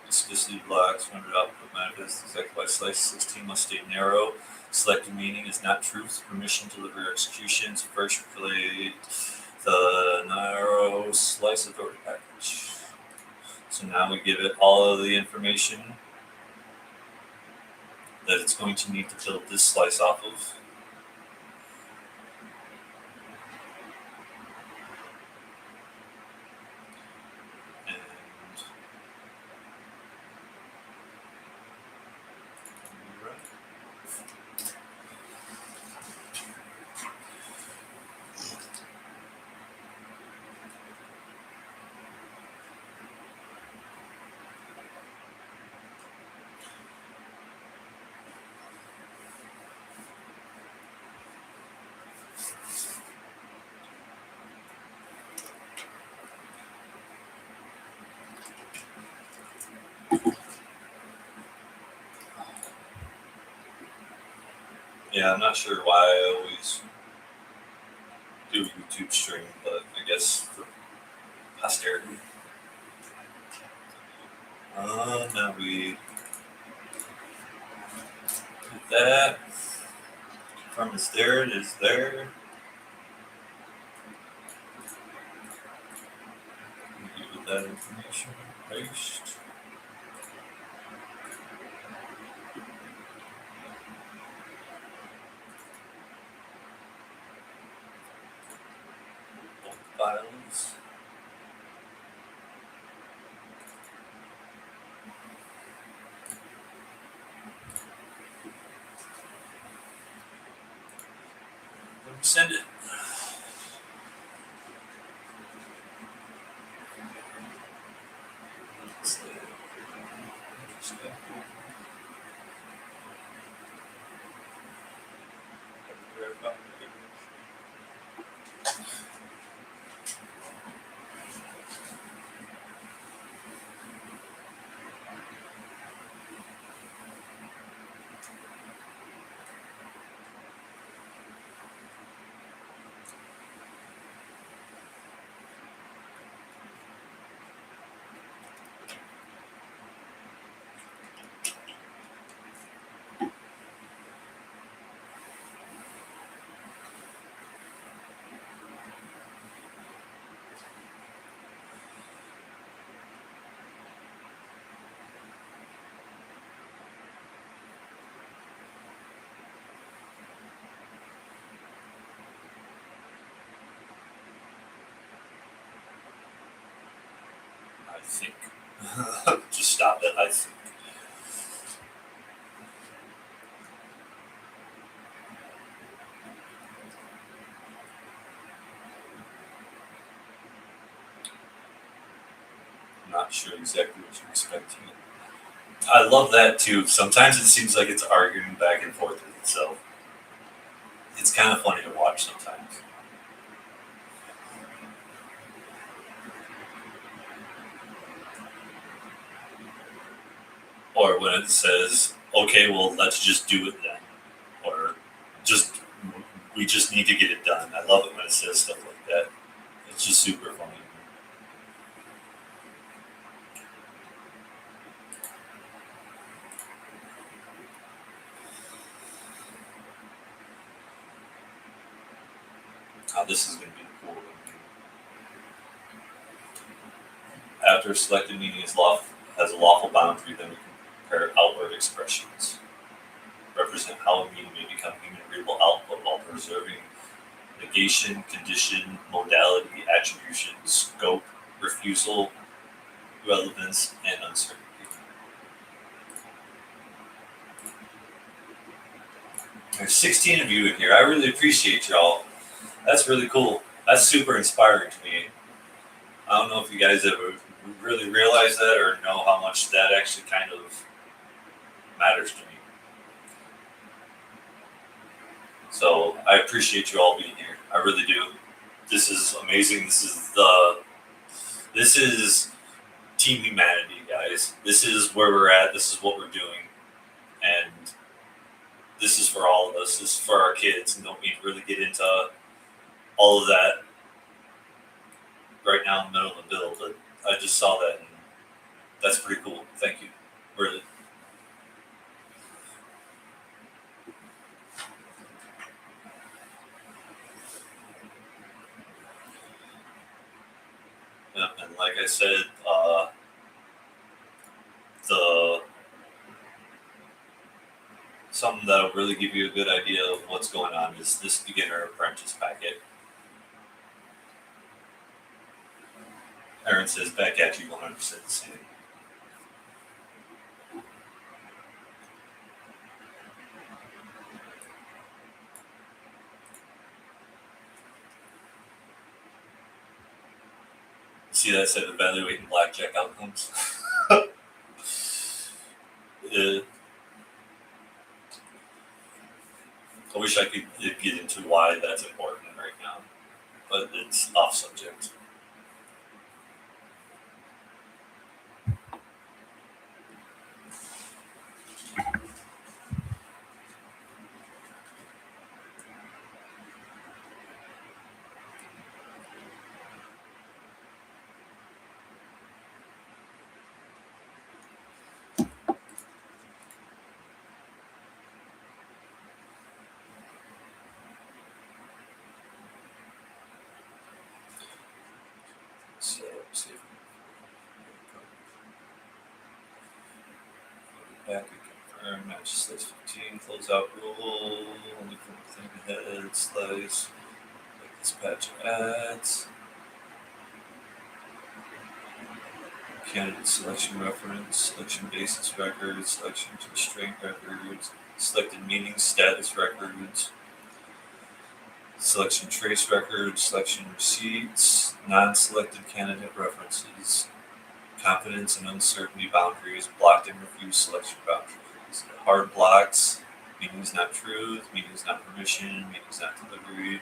Explicitly blocks rendered output manifest exactly by slice 16 must stay narrow. Selected meaning is not truth. Permission to deliver executions. First relate the narrow slice authority package. So now we give it all of the information that it's going to need to build this slice off of. Yeah, I'm not sure why I always do a YouTube stream, but I guess for posterity. Now we put that. Confirm it's there, it is there. Give it that information, paste. Files. Send it. think. Just stop at I think. I'm not sure exactly what you're expecting. I love that too. Sometimes it seems like it's arguing back and forth with itself. It's kind of funny to watch sometimes. Or when it says, okay, well, let's just do it then. Or we just need to get it done. I love it when it says stuff like that. It's just super funny. This is going to be the cool one. After a selected meaning has a lawful boundary, then we can compare outward expressions. Represent how a meaning may become human readable output while preserving negation, condition, modality, attribution, scope, refusal, relevance, and uncertainty. There's 16 of you in here. I really appreciate y'all. That's really cool. That's super inspiring to me. I don't know if you guys ever really realize that or know how much that actually kind of matters to me. So I appreciate you all being here. I really do. This is amazing. This is Team Humanity, guys. This is where we're at. This is what we're doing. And this is for all of us. This is for our kids. And don't need to really get into all of that right now in the middle of the bill, but I just saw that and that's pretty cool. Thank you. Really. Yeah, and like I said, something that'll really give you a good idea of what's going on is this beginner apprentice packet. Aaron says back at you 100% the same. See that said evaluating blackjack outcomes? I wish I could get into why that's important right now, but it's off subject. So, see if we back and confirm match slice 15, close out rule, only from the thing ahead, slice, like this patch adds, candidate selection reference, selection basis records, selection constraint records, selected meaning status records, selection trace records, selection receipts, non-selected candidate references, confidence and uncertainty boundaries, blocked and refused selection boundaries, hard blocks, meanings not truth, meanings not permission, meanings not delivery,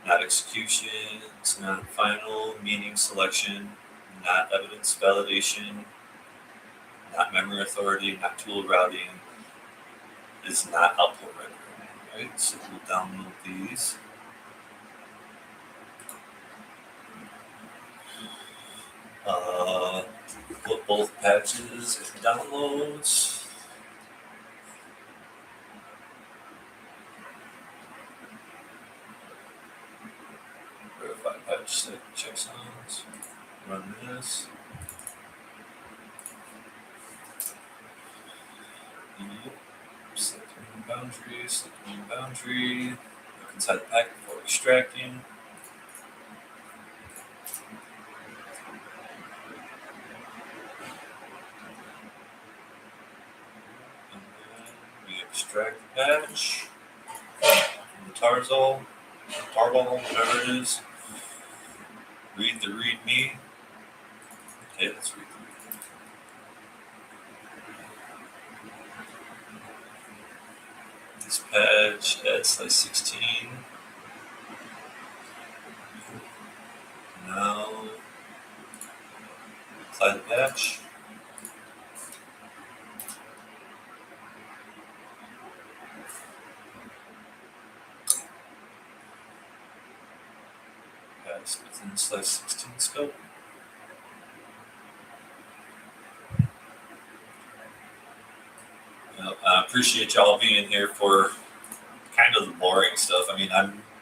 not executions, not final, meaning selection, not evidence validation, not memory authority, not tool routing, is not output rendering. Right, so we'll download these. Put both patches in downloads. Verify patch set checksums. Run this. Select main boundary, look inside the packet before extracting. Extract the patch from the tarball, whatever it is. Read the README. Okay, let's read the README. This patch at slice 16. Now apply the patch. Pass within the slice 16 scope. Well, I appreciate y'all being here for kind of the boring stuff. I mean,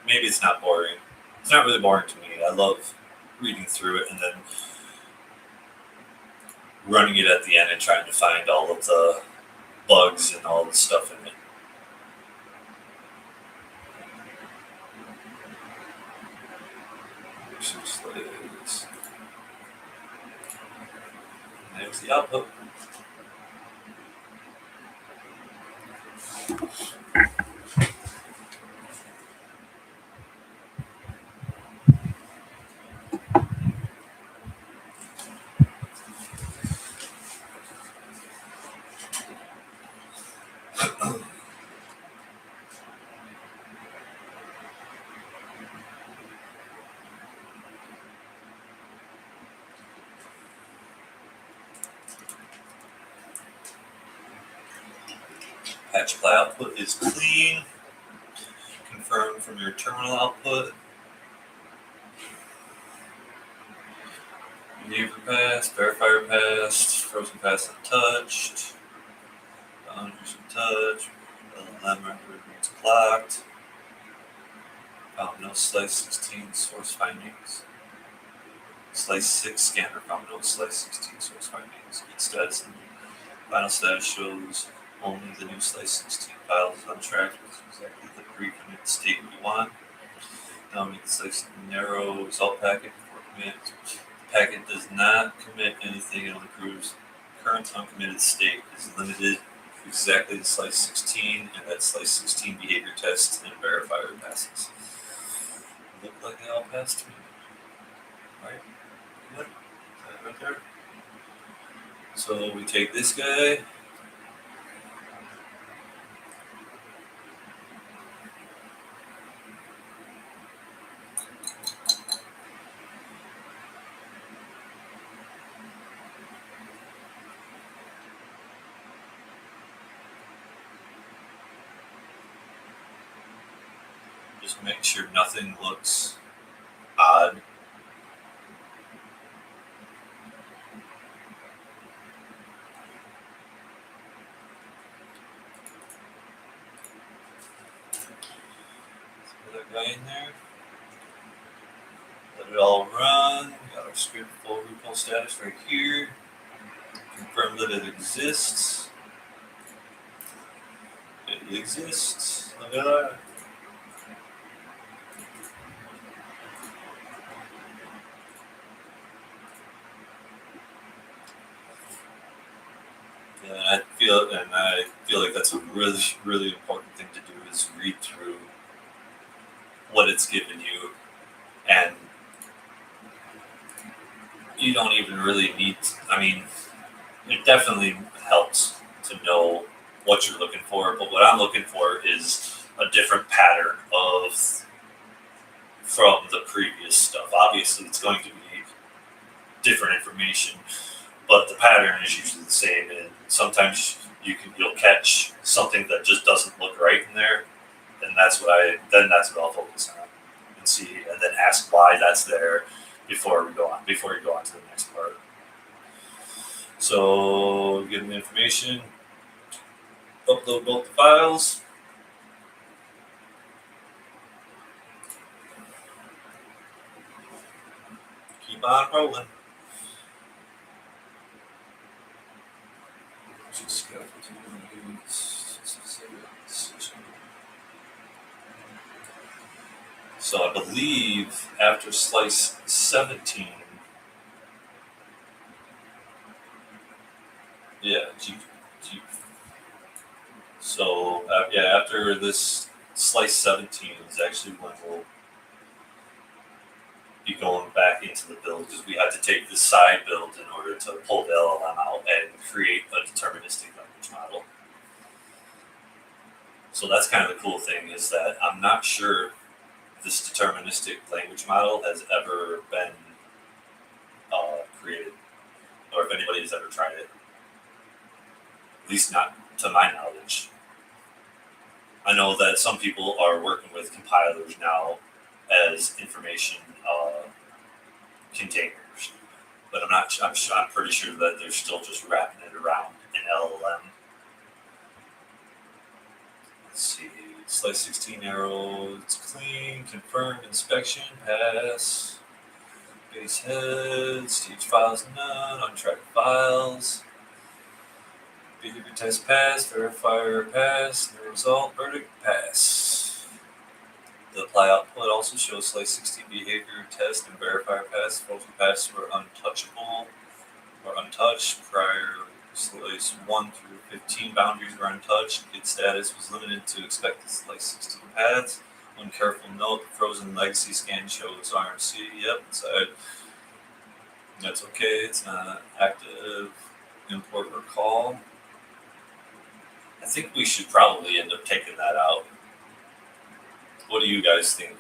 maybe it's not boring. It's not really boring to me. I love reading through it and then running it at the end and trying to find all of the bugs and all the stuff in it. There's the output. Patch apply output is clean. Confirm from your terminal output. Neighbor passed, verifier passed, frozen pass untouched, boundaries untouched, LLM record remains blocked. Found no slice 16 source findings. Slice 6 scanner found no slice 16 source findings. Git status and final status shows only the new slice 16 file is on track with exactly the pre-commit state we want. Now we need the slice narrow result packet before commit. The packet does not commit anything and only proves current uncommitted state is limited to exactly the slice 16 and that slice 16 behavior test and verifier passes. Look like they all passed to me. Right? Yep. That right there. So we take this guy. Just make sure nothing looks odd. Let's put that guy in there. Let it all run. We got our script full repo status right here. Confirm that it exists. It exists. Look at that. And I feel like that's a really, really important thing to do is read through what it's given you, and you don't even really need to, I mean, it definitely helps to know what you're looking for, but what I'm looking for is a different pattern from the previous stuff. Obviously, it's going to be different information, but the pattern is usually the same, and sometimes you'll catch something that just doesn't look right in there, and that's what I'll focus on and see, and then ask why that's there before you go on to the next part. So give them information, upload both the files. Keep on rolling. So I believe after slice 17, So yeah, after this slice 17 is actually when we'll be going back into the build, because we had to take the side build in order to pull the LLM out and create a deterministic language model. So that's kind of the cool thing, is that I'm not sure this deterministic language model has ever been created, or if anybody has ever tried it. At least not to my knowledge. I know that some people are working with compilers now as information containers, but I'm pretty sure that they're still just wrapping it around an LLM. Let's see, slice 16 arrow, it's clean, confirm, inspection, pass, base head, stage files none, untracked files, behavior test pass, verifier pass, no result, verdict pass. The apply output also shows slice 16 behavior test and verifier pass. Both passes were untouchable or untouched. Prior slice 1 through 15 boundaries were untouched. Git status was limited to expected slice 16 paths. One careful note: the frozen legacy scan shows RMC. Yep, inside. That's okay. It's not active. Import or call. I think we should probably end up taking that out. What do you guys think?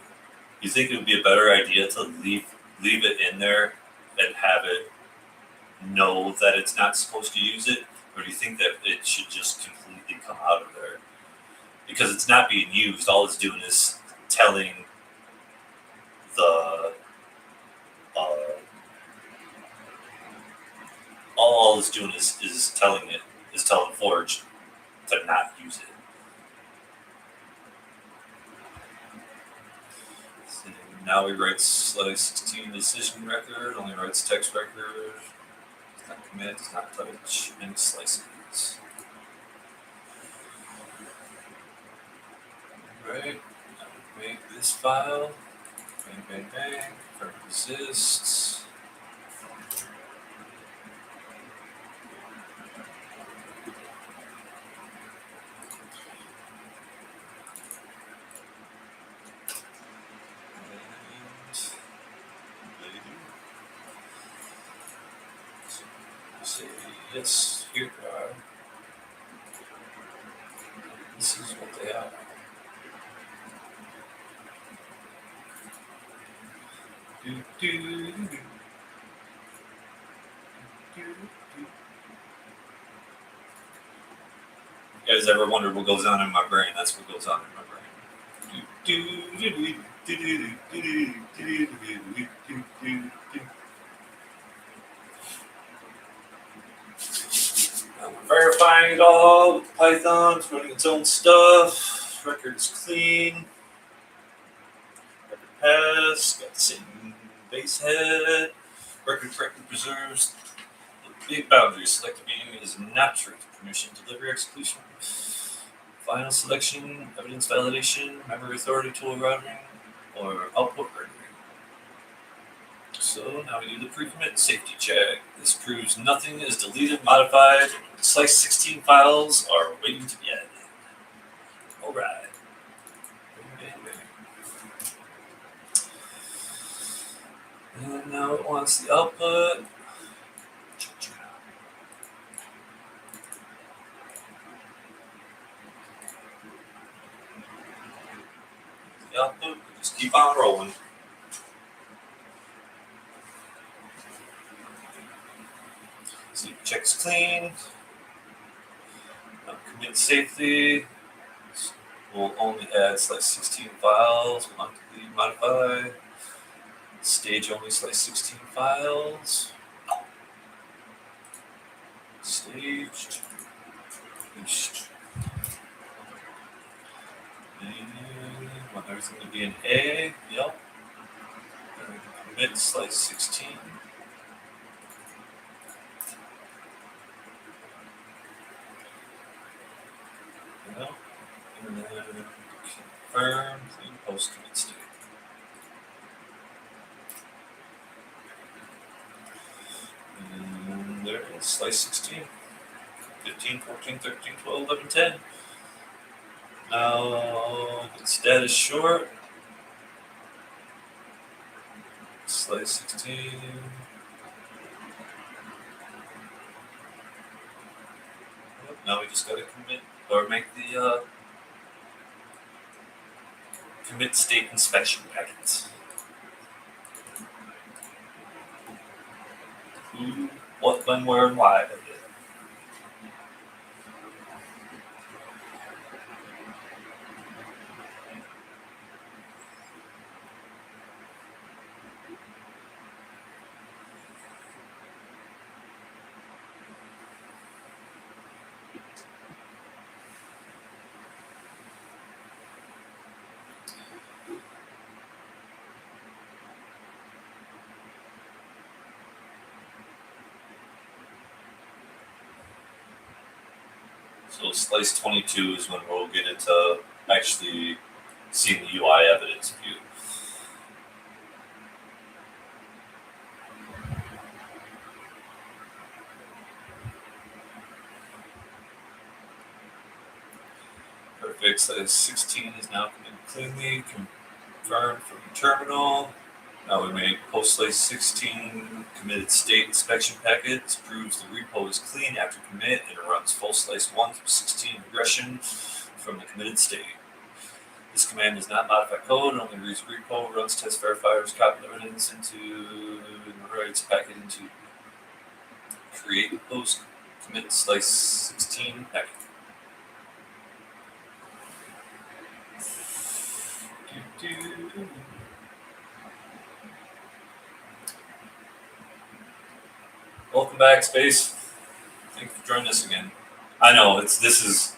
You think it would be a better idea to leave it in there and have it know that it's not supposed to use it, or do you think that it should just completely come out of there? Because it's not being used. All it's doing is telling the all it's doing is telling Forge to not use it. So now we write slice 16 decision record, only writes text record. It's not commit, it's not touch any slices. Right, now we make this file. Bang, bang, bang. Confirm exists. Say yes, here they are. This is what they are. You guys ever wondered what goes on in my brain? That's what goes on in my brain. I'm verifying it all with Python. It's running its own stuff. Record's clean. Record pass. Got the same base head. Record correctly preserves the big boundary. Selected being is not true. Permission, delivery, execution. Final selection, evidence validation, memory authority tool routing, or output rendering. So now we do the pre-commit safety check. This proves nothing is deleted, modified. Slice 16 files are waiting to be added. All right. And now it wants the output. The output, just keep on rolling. See, check's clean. Now commit safely. We'll only add slice 16 files. We'll not delete, modify. Stage only slice 16 files. Staged. Finished. Want everything to be an A. Yep. Commit slice 16. Yep. And then confirm clean post commit state. And there it is, slice 16. 15, 14, 13, 12, 11, 10. Now, instead is short. Slice 16. Now we just gotta commit or make the commit state inspection packets. Who, what, when, where, and why. So slice 22 is when we'll get into actually seeing the UI evidence view. Perfect. Slice 16 is now committed cleanly, confirmed from the terminal. Now we make post slice 16 committed state inspection packets, proves the repo is clean after commit, and it runs full slice 1 through 16 regression from the committed state. This command does not modify code, it only reads repo, runs test verifiers, copy evidence into, and writes packet into create post commit slice 16 packet. Welcome back, Space. Thank you for joining us again. I know this is,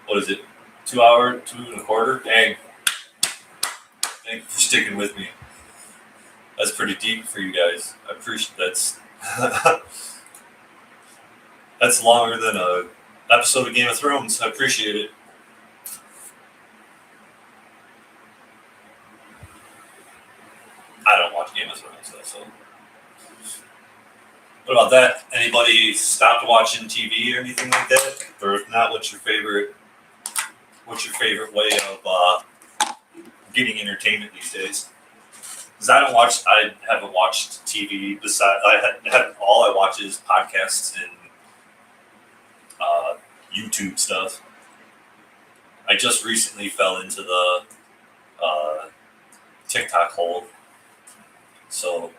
what is it, 2 hour, 2 1/4? Dang. Thank you for sticking with me. That's pretty deep for you guys. I appreciate that's that's longer than a episode of Game of Thrones. I appreciate it. I don't watch Game of Thrones though, so. What about that? Anybody stopped watching TV or anything like that? Or if not, what's your favorite way of getting entertainment these days? Because I haven't watched TV. Besides, all I watch is podcasts and YouTube stuff. I just recently fell into the TikTok hole, so.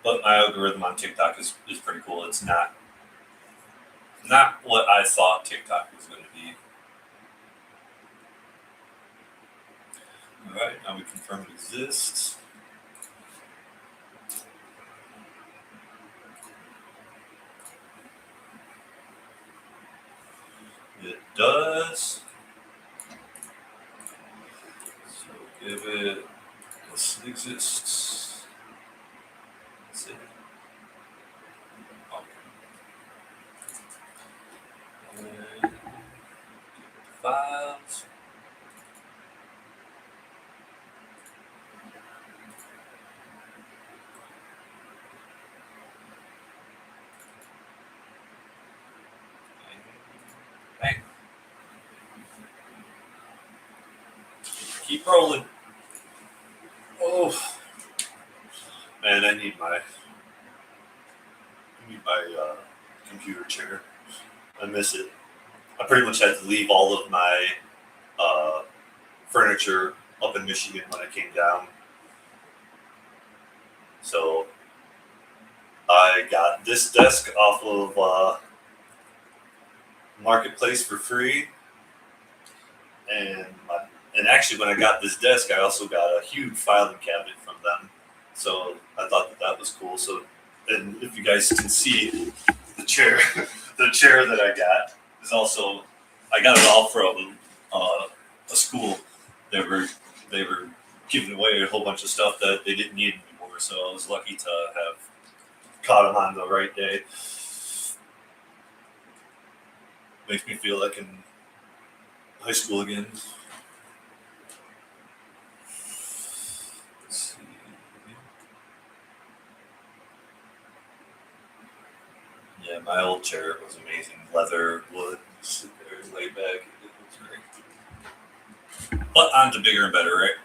But my algorithm on TikTok is pretty cool. It's not what I thought TikTok was going to be. All right, now we confirm it exists. It does. So give it this exists. That's it. Okay. And files. Bang. Keep rolling. Oh man, I need my computer chair. I miss it. I pretty much had to leave all of my furniture up in Michigan when I came down. So I got this desk off of Marketplace for free, and actually when I got this desk, I also got a huge filing cabinet from them. So I thought that was cool. So, and if you guys can see the chair, the chair that I got is also, I got it all from a school. They were giving away a whole bunch of stuff that they didn't need anymore. So I was lucky to have caught them on the right day. Makes me feel like in high school again. Let's see. Yeah, my old chair was amazing. Leather, wood, sit there, lay back. It was great. But on to bigger and better, right?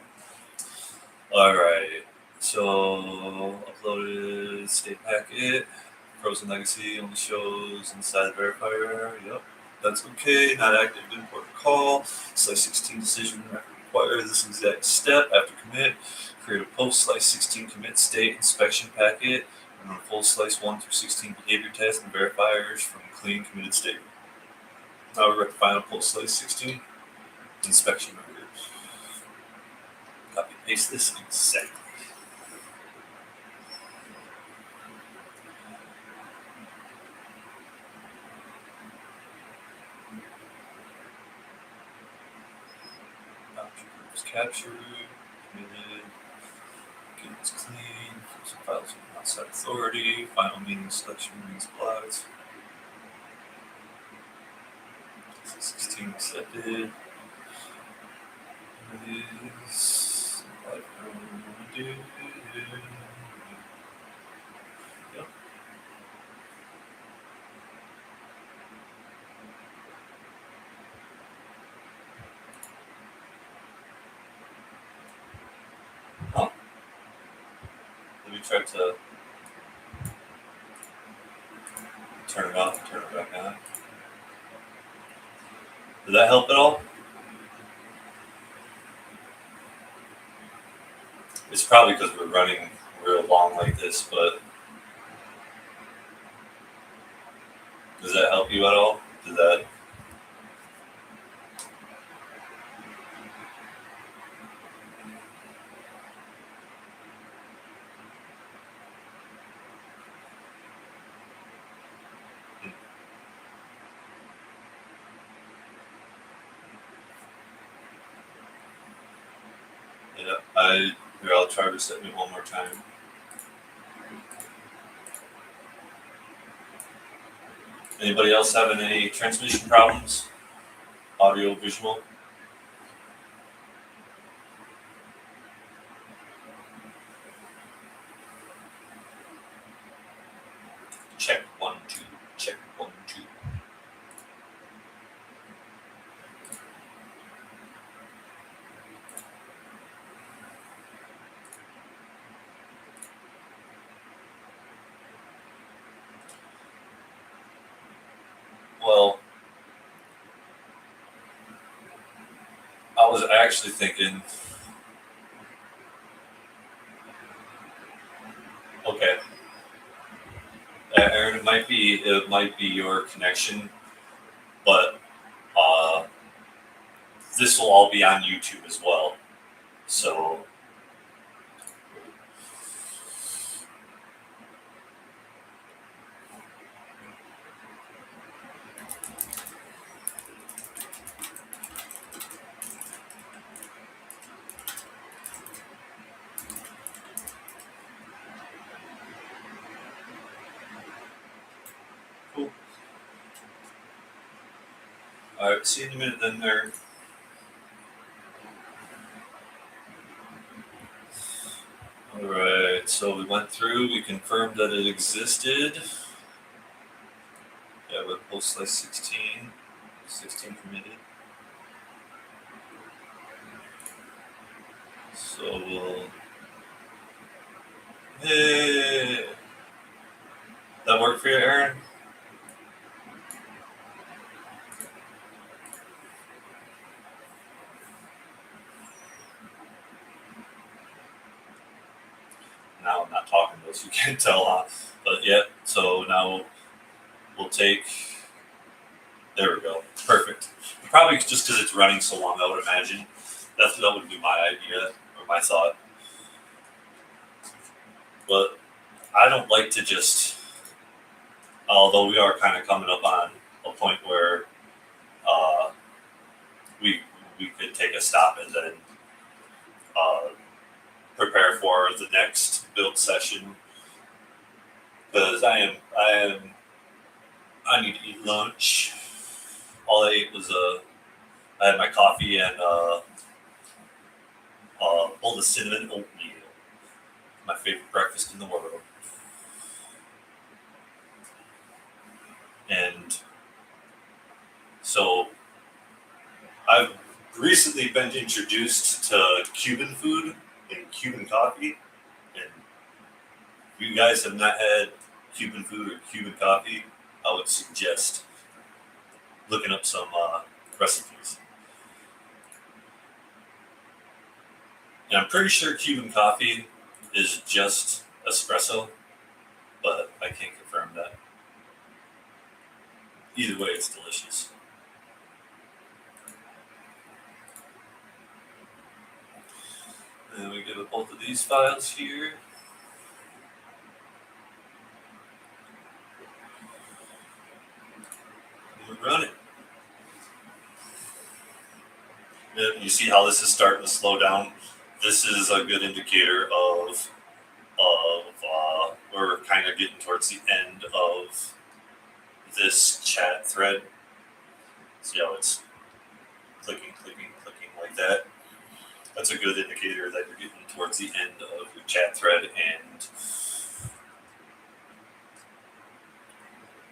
All right. So uploaded state packet. Frozen legacy only shows inside the verifier. Yep. That's okay. Not active import call. Slice 16 decision require this exact step after commit. Create a post slice 16 commit state inspection packet and run full slice 1 through 16 behavior tests and verifiers from clean committed state. Now we're at final post slice 16 inspection records. Copy paste this exactly. Captured, committed, it's clean, some files from outside authority, final meaning selection remains applied. 16 accepted. Is yep. Oh. Let me try to turn it off and turn it back on. Did that help at all? It's probably because we're running real long like this, but does that help you at all? Did that? Yeah, I'll try to set it one more time. Anybody else having any transmission problems? Audio, visual? Check 1, 2. Check 1, 2. Well, I was actually thinking, okay, Aaron, it might be your connection, but this will all be on YouTube as well. So cool. All right, see you in a minute then, Aaron. All right, so we went through, we confirmed that it existed. Yeah, with post slice 16 committed. So we'll, hey, that work for you, Aaron? Now I'm not talking to us, you can't tell, huh? But yeah, so now we'll take, there we go, perfect. Probably just because it's running so long, I would imagine. That would be my idea, or my thought. But I don't like to just, although we are kind of coming up on a point where we could take a stop and then prepare for the next build session, because I need to eat lunch. All I ate was I had my coffee and bowl of cinnamon oatmeal, my favorite breakfast in the world. And so I've recently been introduced to Cuban food and Cuban coffee. And if you guys have not had Cuban food or Cuban coffee, I would suggest looking up some recipes. And I'm pretty sure Cuban coffee is just espresso, but I can't confirm that. Either way, it's delicious. And we give it both of these files here. And we run it. And you see how this is starting to slow down? This is a good indicator of we're kind of getting towards the end of this chat thread. See how it's clicking like that? That's a good indicator that you're getting towards the end of your chat thread and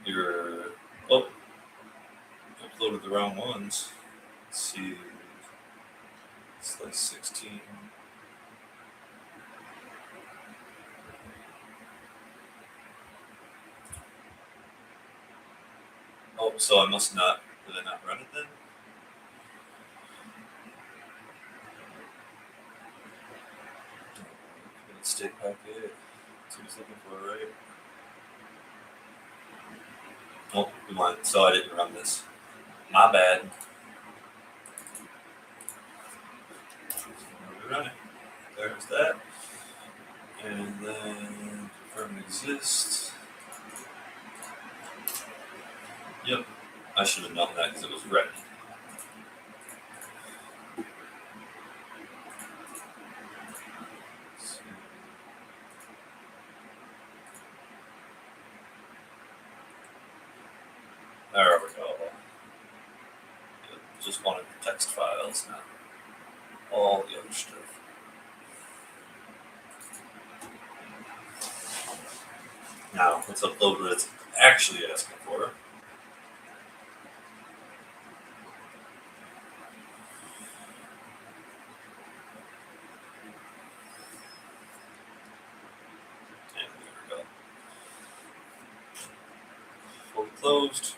you're uploaded the wrong ones. Let's see. Slice 16. Oh, so I must not. Did I not run it then? State packet. That's what he's looking for, right? Oh, come on. So I didn't run this. My bad. Run it. There's that. And then confirm exists. Yep. I should have known that because it was ready. There we go. Just wanted the text files, not all the other stuff. Now, let's upload what it's actually asking for. And there we go. Fully closed.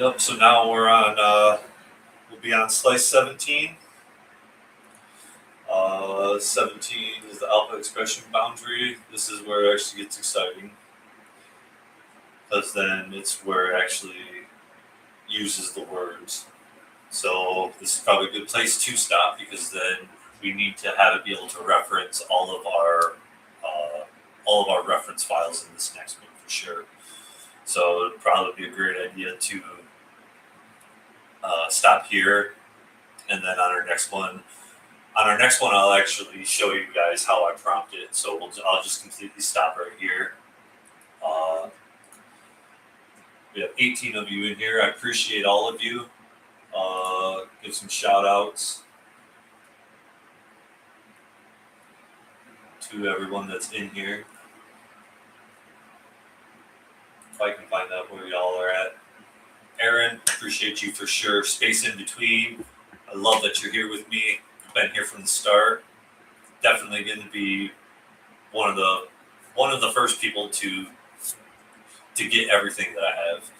Yep, so now we're on, we'll be on slice 17. 17 is the alpha expression boundary. This is where it actually gets exciting. Because then it's where it actually uses the words. So this is probably a good place to stop because then we need to have it be able to reference all of our reference files in this next one for sure. So it'd probably be a great idea to stop here, and then on our next one, I'll actually show you guys how I prompt it. So I'll just completely stop right here. We have 18 of you in here. I appreciate all of you. Give some shout outs to everyone that's in here. If I can find out where y'all are at. Aaron, appreciate you for sure. Space in between. I love that you're here with me. You've been here from the start. Definitely going to be one of the first people to get everything that I have.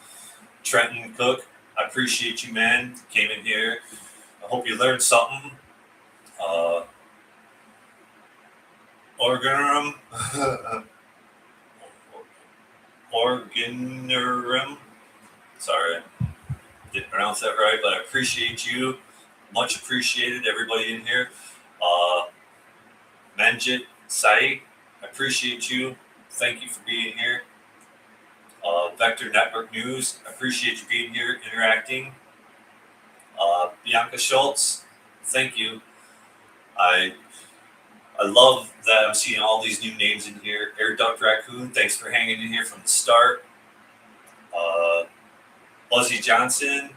Trenton Cook, I appreciate you, man. Came in here. I hope you learned something. Organerum. Sorry, didn't pronounce that right, but I appreciate you. Much appreciated, everybody in here. Manjit, Sai, I appreciate you. Thank you for being here. Vector Network News, I appreciate you being here, interacting. Bianca Schultz, thank you. I love that I'm seeing all these new names in here. Air Duck Raccoon, thanks for hanging in here from the start. Buzzy Johnson,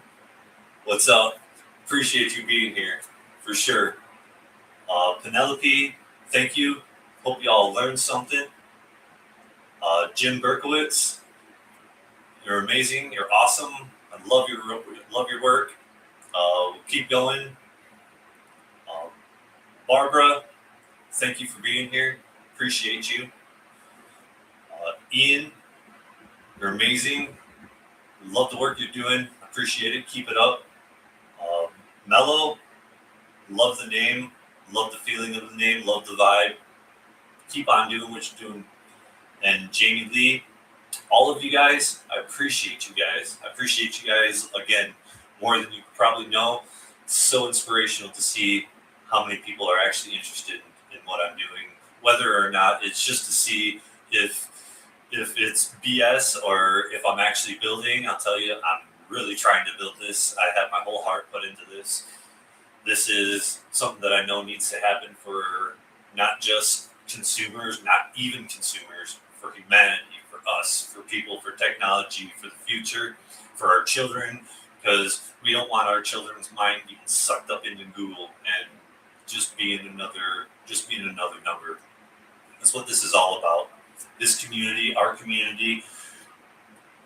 what's up? Appreciate you being here, for sure. Penelope, thank you. Hope y'all learned something. Jim Berkowitz, you're amazing. You're awesome. I love your work. Keep going. Barbara, thank you for being here. Appreciate you. Ian, you're amazing. Love the work you're doing. Appreciate it. Keep it up. Mello, love the name. Love the feeling of the name. Love the vibe. Keep on doing what you're doing. And Jamie Lee, all of you guys, I appreciate you guys. I appreciate you guys, again, more than you probably know. It's so inspirational to see how many people are actually interested in what I'm doing. Whether or not it's just to see if it's BS or if I'm actually building. I'll tell you, I'm really trying to build this. I have my whole heart put into this. This is something that I know needs to happen for not just consumers, not even consumers, for humanity, for us, for people, for technology, for the future, for our children, because we don't want our children's mind being sucked up into Google and just being another number. That's what this is all about. This community, our community,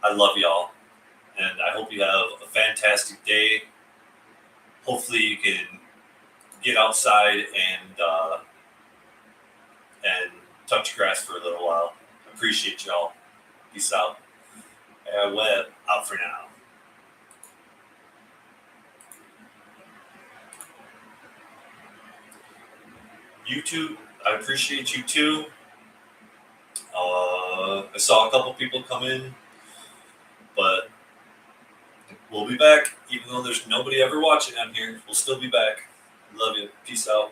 I love y'all, and I hope you have a fantastic day. Hopefully you can get outside and touch grass for a little while. Appreciate y'all. Peace out. AI.Web out for now. YouTube, I appreciate you too. I saw a couple people come in, but we'll be back. Even though there's nobody ever watching on here, we'll still be back. Love you. Peace out.